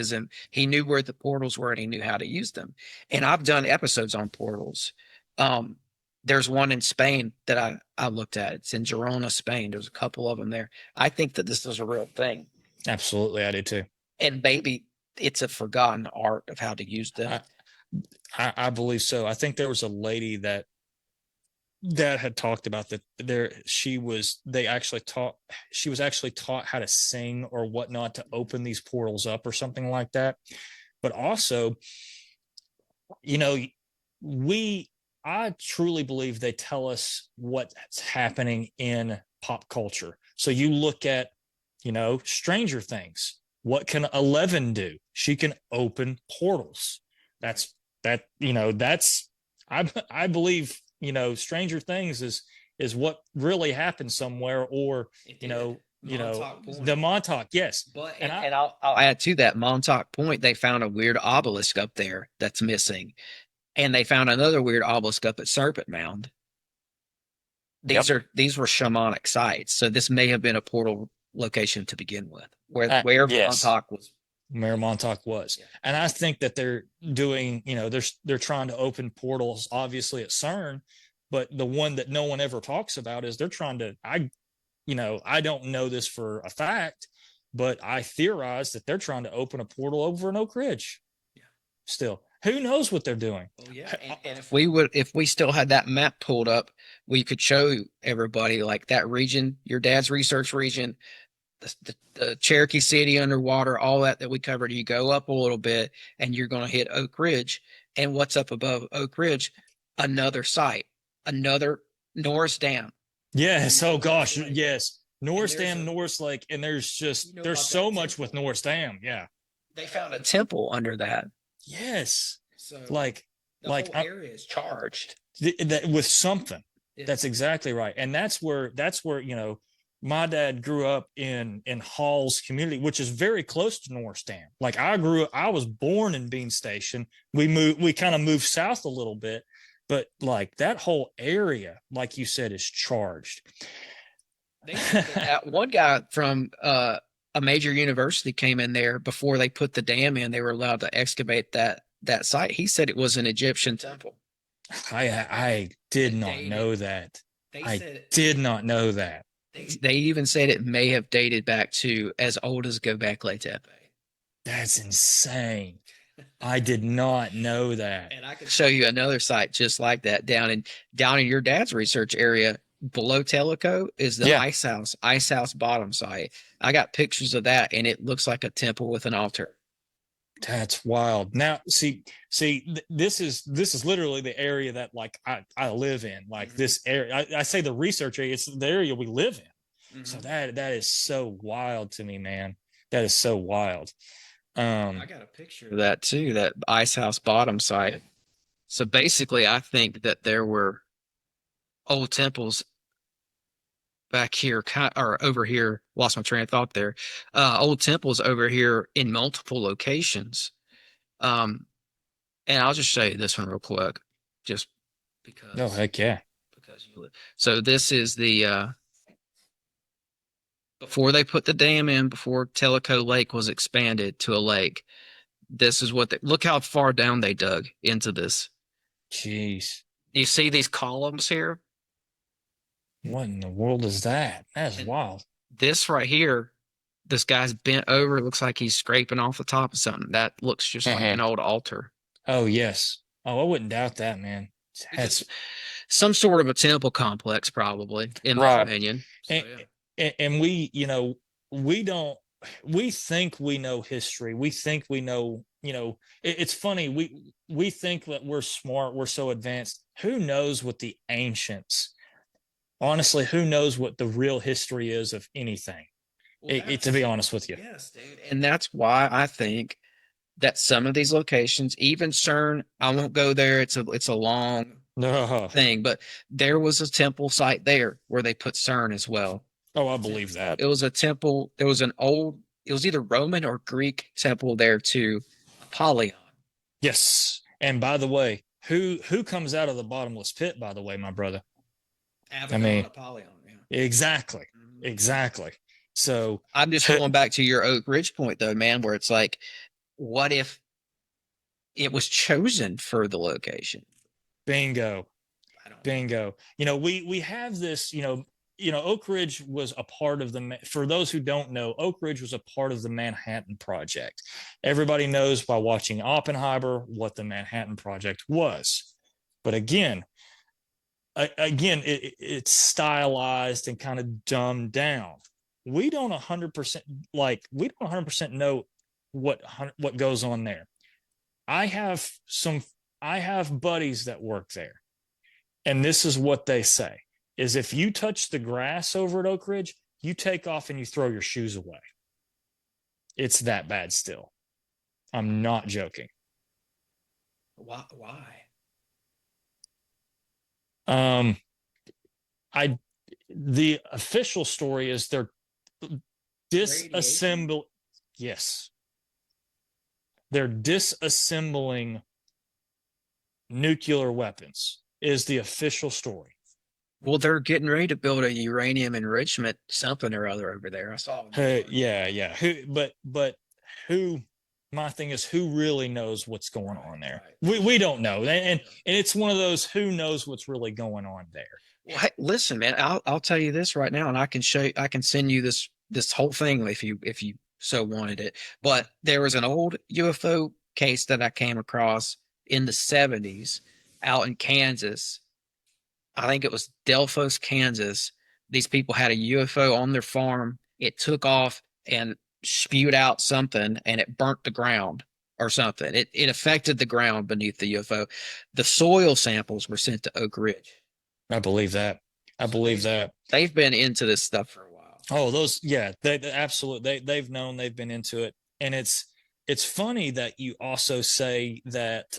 he knew where the portals were and he knew how to use them. And I've done episodes on portals. There's one in Spain that I looked at. It's in Girona, Spain. There's a couple of them there. I think that this is a real thing. Absolutely. I do too. And maybe it's a forgotten art of how to use them. I believe so. I think there was a lady that had talked about that. She was actually taught how to sing or whatnot to open these portals up or something like that. But also, I truly believe they tell us what's happening in pop culture. So you look at, Stranger Things. What can Eleven do? She can open portals. I believe, Stranger Things is what really happened somewhere, or, the Montauk. Yes. But, and I'll add to that Montauk Point. They found a weird obelisk up there that's missing. And they found another weird obelisk up at Serpent Mound. These were shamanic sites. So this may have been a portal location to begin with, where yes. Montauk was. Where Montauk was. Yeah. And I think that they're doing, they're trying to open portals, obviously at CERN, but the one that no one ever talks about is they're trying to, I don't know this for a fact, but I theorize that they're trying to open a portal over in Oak Ridge. Yeah. Still. Who knows what they're doing? Oh, yeah. And if we still had that map pulled up, we could show everybody like that region, your dad's research region, the Cherokee City underwater, all that we covered. You go up a little bit and you're going to hit Oak Ridge. And what's up above Oak Ridge? Another site, another Norris Dam. Yes. Oh gosh. Yes. Norris Dam, Norris Lake. And there's so much with Norris Dam. Yeah. They found a temple under that. Yes. So whole area is charged with something. Yeah. That's exactly right. And that's where, my dad grew up in Hall's community, which is very close to Norris Dam. Like I was born in Bean Station. We kind of moved south a little bit, but like that whole area, like you said, is charged. One guy from a major university came in there before they put the dam in. They were allowed to excavate that site. He said it was an Egyptian temple. I did not know that. I did not know that. They even said it may have dated back to as old as Göbekli Tepe. That's insane. I did not know that. And I could show you another site just like that down in your dad's research area below Tellico is the Ice House bottom site. I got pictures of that and it looks like a temple with an altar. That's wild. Now, see, this is literally the area that like I live in. Like mm-hmm. This area, I say the research area. It's the area we live in. Mm-hmm. So that is so wild to me, man. That is so wild. I got a picture of that too. That Ice House bottom site. So basically, I think that there were old temples back here or over here. Lost my train of thought there. Old temples over here in multiple locations. And I'll just show you this one real quick, just because. Oh heck yeah! Because so this is the before they put the dam in, before Tellico Lake was expanded to a lake. This is what look how far down they dug into this. Jeez! You see these columns here? What in the world is that? That's wild. This right here, this guy's bent over. It looks like he's scraping off the top of something. That looks just like an old altar. Oh, yes. Oh, I wouldn't doubt that, man. That's some sort of a temple complex, probably, in my opinion. So, and we, we don't, we think we know history. We think we know, it's funny. We think that we're smart. We're so advanced. Who knows what the ancients, honestly, who knows what the real history is of anything? Well, To be honest with you. yes, dude. And that's why I think that some of these locations, even CERN, I won't go there. It's a long No. thing, but there was a temple site there where they put CERN as well. Oh, I believe that. It was a temple. There was it was either Roman or Greek temple there to Apollyon. Yes. And by the way, who comes out of the bottomless pit, by the way, my brother? Abaddon, Apollyon. Yeah. Exactly. Exactly. So I'm just going back to your Oak Ridge point though, man, where it's like, what if it was chosen for the location? bingo. Bingo. We have this, Oak Ridge was a part of for those who don't know, Oak Ridge was a part of the Manhattan Project. Everybody knows by watching Oppenheimer what the Manhattan Project was. But again, it's stylized and kind of dumbed down. We don't 100% know what goes on there. I have buddies that work there, and this is what they say is if you touch the grass over at Oak Ridge, you take off and you throw your shoes away. It's that bad still. I'm not joking. Why? The official story is they're disassembling. Yes. They're disassembling nuclear weapons is the official story. Well, they're getting ready to build a uranium enrichment something or other over there. I saw. Yeah. My thing is, who really knows what's going on there? We don't know. And it's one of those, who knows what's really going on there? Well, hey, listen, man, I'll tell you this right now, and I can send you this whole thing if you so wanted it. But there was an old UFO case that I came across in the 70s out in Kansas. I think it was Delphos, Kansas. These people had a UFO on their farm. It took off and spewed out something, and it burnt the ground or something. It affected the ground beneath the UFO. The soil samples were sent to Oak Ridge. I believe that. They've been into this stuff for a while. Oh, they absolutely. They've known, they've been into it. And it's funny that you also say that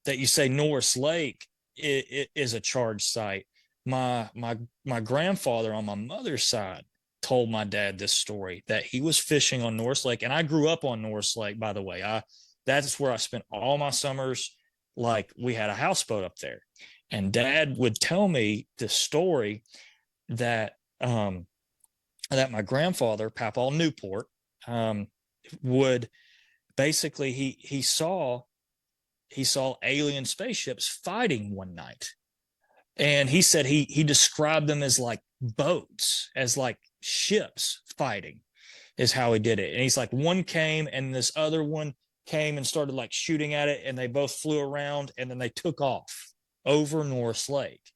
you say Norris Lake is a charged site. My grandfather on my mother's side told my dad this story, that he was fishing on Norris Lake, and I grew up on Norris Lake, by the way. That's where I spent all my summers. Like, we had a houseboat up there, and Dad would tell me the story that my grandfather, Papaw Newport, would basically he saw alien spaceships fighting one night, and he said he described them as like boats, as like ships fighting, is how he did it. And he's like, one came and this other one came and started like shooting at it, and they both flew around, and then they took off over Norris Lake.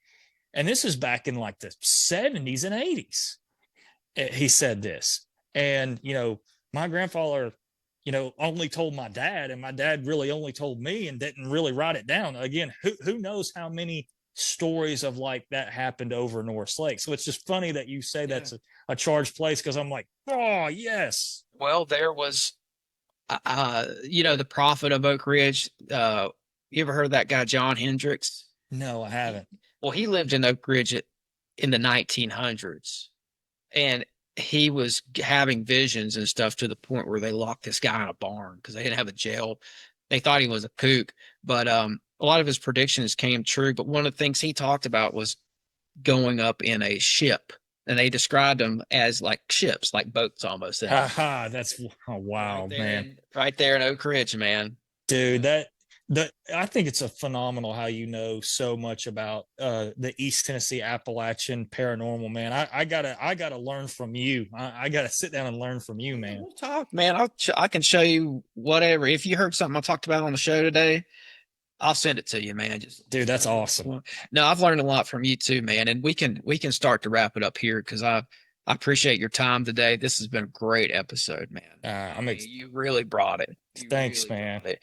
And this is back in like the 70s and 80s. He said this. And, my grandfather, only told my dad, and my dad really only told me and didn't really write it down. Again, who knows how many stories of like that happened over Norris Lake. So it's just funny that you say that's a charged place, because I'm like, oh, yes. Well, there was, the prophet of Oak Ridge. You ever heard of that guy, John Hendricks? No, I haven't. Well, he lived in Oak Ridge in the 1900s, and he was having visions and stuff to the point where they locked this guy in a barn because they didn't have a jail. They thought he was a kook, but a lot of his predictions came true. But one of the things he talked about was going up in a ship, and they described them as like ships, like boats almost. That's wow, man. Right there in Oak Ridge, man. Dude, I think it's a phenomenal how so much about the East Tennessee Appalachian paranormal, man. I gotta learn from you. I gotta sit down and learn from you, man. We'll talk, man. I can show you whatever. If you heard something I talked about on the show today, I'll send it to you, man. Dude, that's awesome. No, I've learned a lot from you too, man. And we can start to wrap it up here, because I've I appreciate your time today. This has been a great episode, man. You really brought it. Thanks, man. It.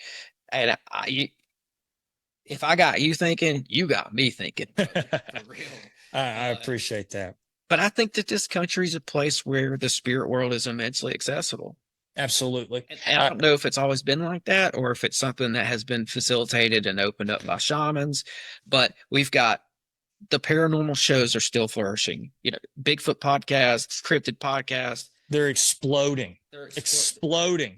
And if I got you thinking, you got me thinking. For real. I appreciate that. But I think that this country is a place where the spirit world is immensely accessible. Absolutely. And I don't know if it's always been like that or if it's something that has been facilitated and opened up by shamans, but we've got the paranormal shows are still flourishing. You know, Bigfoot podcasts, cryptid podcasts. They're exploding. Exploding.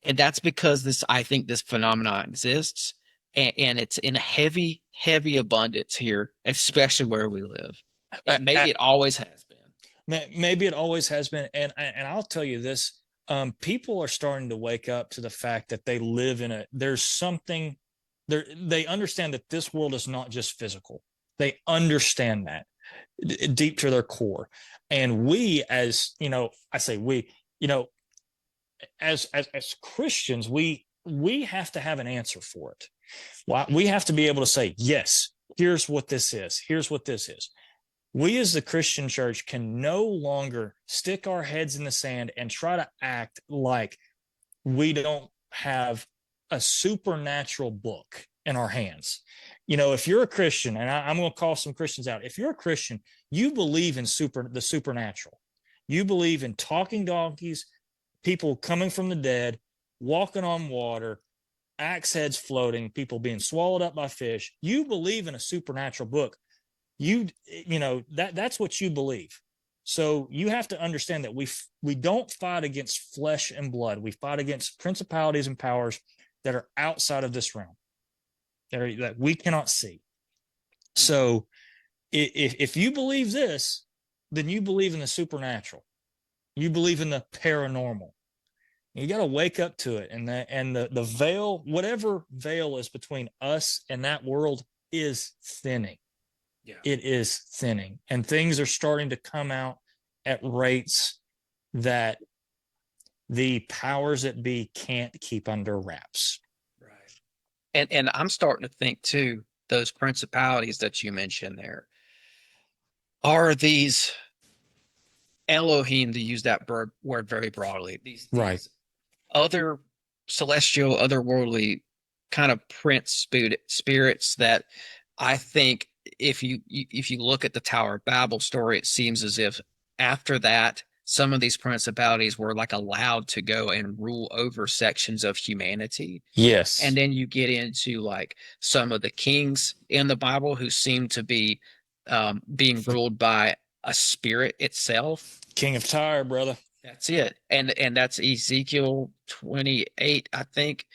And that's because I think this phenomenon exists and it's in a heavy, heavy abundance here, especially where we live. And maybe it always has been. Maybe it always has been. And I'll tell you this. People are starting to wake up to the fact that they live there's something there. They understand that this world is not just physical. They understand that deep to their core. And we, as you know, I say we, you know, as Christians, we have to have an answer for it. We have to be able to say, yes, here's what this is. Here's what this is. We as the Christian church can no longer stick our heads in the sand and try to act like we don't have a supernatural book in our hands. You know, if you're a Christian, and I'm going to call some Christians out, if you're a Christian, you believe in the supernatural. You believe in talking donkeys, people coming from the dead, walking on water, axe heads floating, people being swallowed up by fish. You believe in a supernatural book. You know that's what you believe. So you have to understand that we don't fight against flesh and blood. We fight against principalities and powers that are outside of this realm, that we cannot see. So if you believe this, then you believe in the supernatural. You believe in the paranormal. You got to wake up to it, and the veil, whatever veil is between us and that world, is thinning. Yeah. It is thinning, and things are starting to come out at rates that the powers that be can't keep under wraps. Right. And I'm starting to think too, those principalities that you mentioned there are these Elohim, to use that word very broadly, these other celestial, otherworldly kind of prince spirits that I think if you look at the Tower of Babel story, it seems as if after that, some of these principalities were like allowed to go and rule over sections of humanity. Yes. And then you get into like some of the kings in the Bible who seem to be being ruled by a spirit itself. King of Tyre, brother. That's it. And that's Ezekiel 28, I think.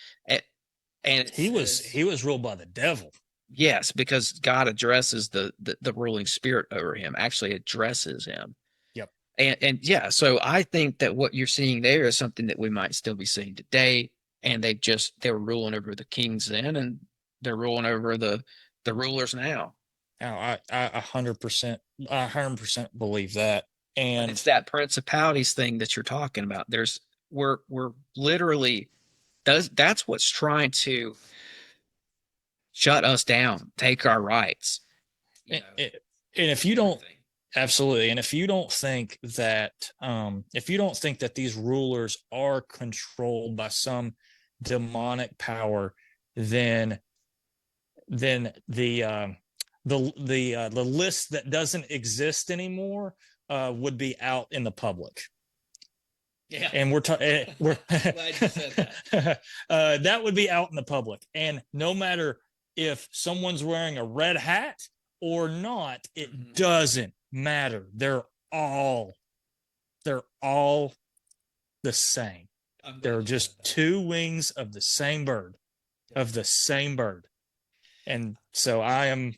And he was ruled by the devil. Yes, because God addresses the ruling spirit over him, actually addresses him. Yep. And yeah, so I think that what you're seeing there is something that we might still be seeing today. And they were ruling over the kings then, and they're ruling over the rulers now. I 100% believe that. And it's that principalities thing that you're talking about. We're literally that's what's trying to shut us down, take our rights. And if you don't, absolutely. And if you don't think that these rulers are controlled by some demonic power, then the list that doesn't exist anymore would be out in the public. Yeah. And we're glad you said that. That would be out in the public. And no matter if someone's wearing a red hat or not, it doesn't matter. They're all the same. They're just two wings of the same bird, And so I am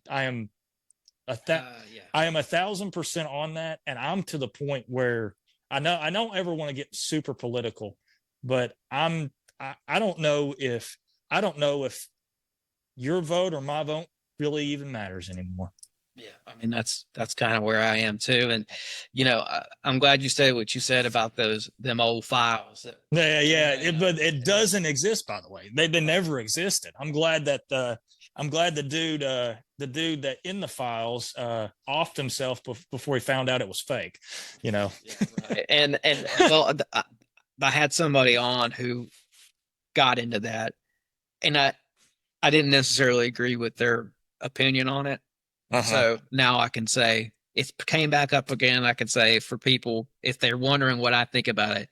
1,000% on that. And I'm to the point where I don't ever want to get super political, but I don't know if your vote or my vote really even matters anymore. Yeah, I mean that's kind of where I am too, and I'm glad you said what you said about them old files. But it doesn't exist, by the way. They never existed. I'm glad the dude the dude that in the files offed himself before he found out it was fake, you know. Yeah, right. And well, I had somebody on who got into that, and I didn't necessarily agree with their opinion on it. So now I can say it came back up again. I can say for people, if they're wondering what I think about it,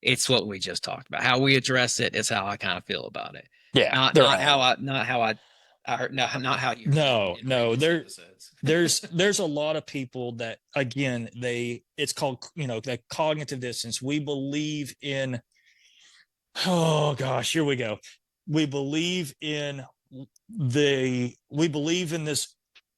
it's what we just talked about. How we address it is how I kind of feel about it. Yeah, Not how you. No. There's a lot of people that, again, it's called, that cognitive dissonance. We believe in, oh gosh, here we go. We believe in this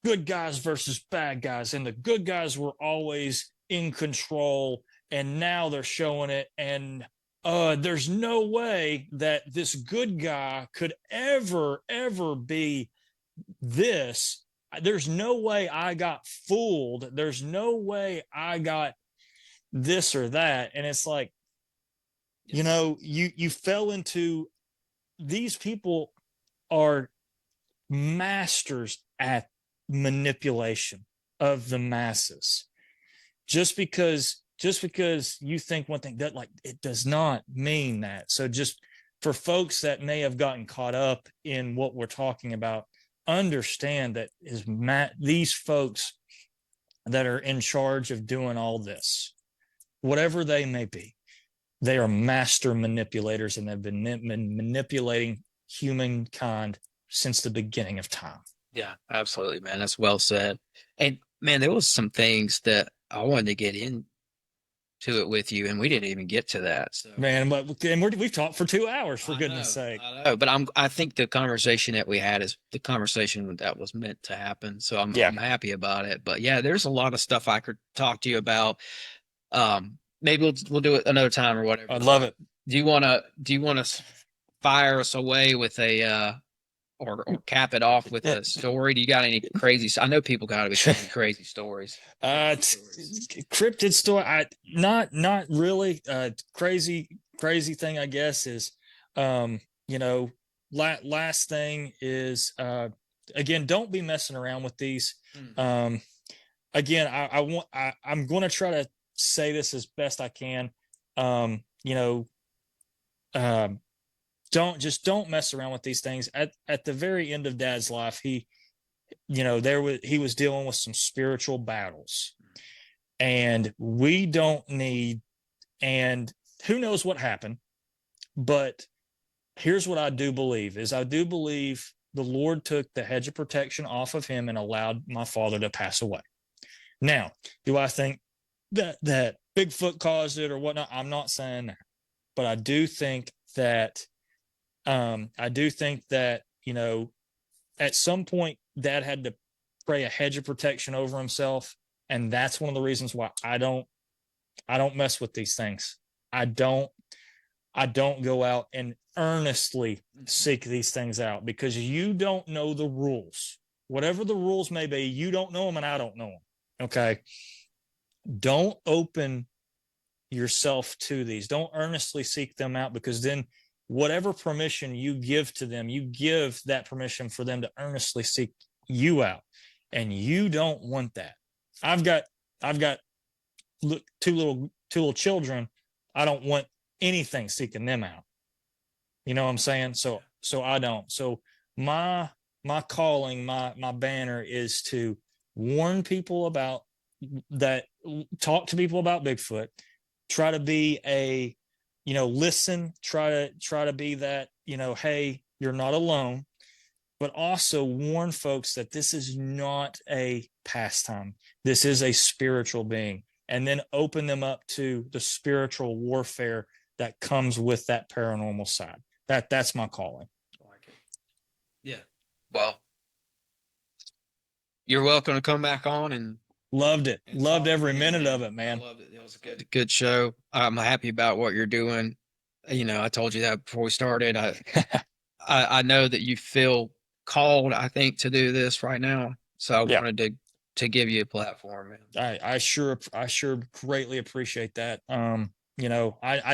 good guys versus bad guys, and the good guys were always in control, and now they're showing it, and there's no way that this good guy could ever be this. There's no way I got fooled. There's no way I got this or that. And it's like, you fell into, these people are masters at manipulation of the masses. Just because you think one thing, that, like, it does not mean that. So just for folks that may have gotten caught up in what we're talking about, understand that these folks that are in charge of doing all this, whatever they may be, they are master manipulators, and they've been manipulating humankind since the beginning of time. Yeah, absolutely, man. That's well said. And man, there was some things that I wanted to get into it with you, and we didn't even get to that. So, man, we've talked for 2 hours, for goodness sake. I know, but I think the conversation that we had is the conversation that was meant to happen. So I'm happy about it. But yeah, there's a lot of stuff I could talk to you about. Maybe we'll do it another time or whatever. I'd love it. Do you want to fire us away with a or cap it off with a story? Do you got any crazy? I know people got to be telling crazy stories. Cryptid story. Not really. Crazy thing, I guess, is, last thing is, again, don't be messing around with these. Again, I'm going to try to say this as best I can. Don't mess around with these things. At the very end of Dad's life, he was dealing with some spiritual battles, and we don't need, and who knows what happened, but here's what I do believe is, I do believe the Lord took the hedge of protection off of him and allowed my father to pass away. Now, do I think that Bigfoot caused it or whatnot? I'm not saying that, but I do think that at some point Dad had to pray a hedge of protection over himself, and that's one of the reasons why I don't mess with these things. I don't go out and earnestly seek these things out, because you don't know the rules. Whatever the rules may be, you don't know them, and I don't know them. Okay. Don't open yourself to these. Don't earnestly seek them out, because then whatever permission you give to them, you give that permission for them to earnestly seek you out. And you don't want that. I've got two little children. I don't want anything seeking them out. You know what I'm saying? So I don't. So my calling, my banner is to warn people about that, talk to people about Bigfoot, try to be listen, try to be that, hey, you're not alone, but also warn folks that this is not a pastime. This is a spiritual being, and then open them up to the spiritual warfare that comes with that paranormal side. That's my calling. I like it. Yeah. Well, you're welcome to come back on, and loved it. Loved every minute of it, man. I loved it. It was a good show. I'm happy about what you're doing. I told you that before we started. I know that you feel called, I think, to do this right now. So I wanted to give you a platform, man. I sure greatly appreciate that. I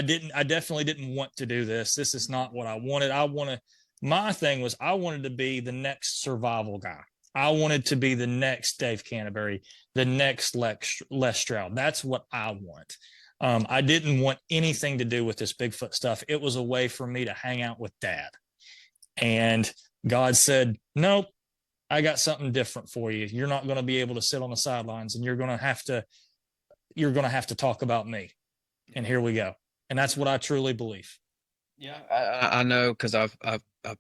definitely didn't want to do this. This is not what I wanted. My thing was, I wanted to be the next survival guy. I wanted to be the next Dave Canterbury, the next Les Stroud. That's what I want. I didn't want anything to do with this Bigfoot stuff. It was a way for me to hang out with Dad. And God said, nope, I got something different for you. You're not going to be able to sit on the sidelines, and you're going to have to talk about me. And here we go. And that's what I truly believe. Yeah, I know, because I've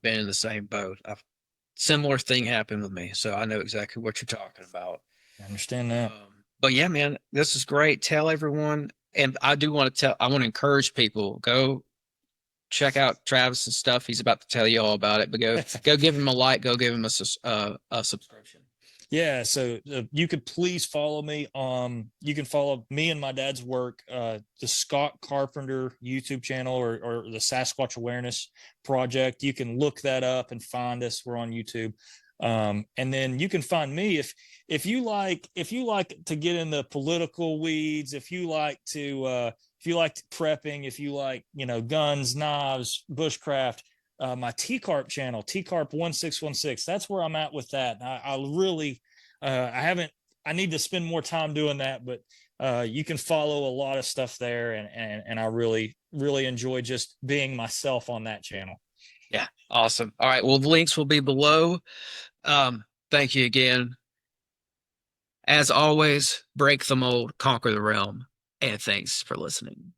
been in the same boat. Similar thing happened with me, so I know exactly what you're talking about. I understand that. But yeah, man, this is great. Tell everyone, and I want to encourage people, go check out Travis's stuff. He's about to tell you all about it, but go give him a like, go give him a subscription. Yeah, so you could please follow me. You can follow me and my dad's work, the Scott Carpenter YouTube channel, or the Sasquatch Awareness Project. You can look that up and find us. We're on YouTube. And then you can find me if you like to get in the political weeds, if you like prepping, if you like, guns, knives, bushcraft. My T-Carp channel, T-Carp 1616. That's where I'm at with that. I really, I need to spend more time doing that, but you can follow a lot of stuff there, and I really, really enjoy just being myself on that channel. Yeah, awesome. All right, well, the links will be below. Thank you again. As always, break the mold, conquer the realm, and thanks for listening.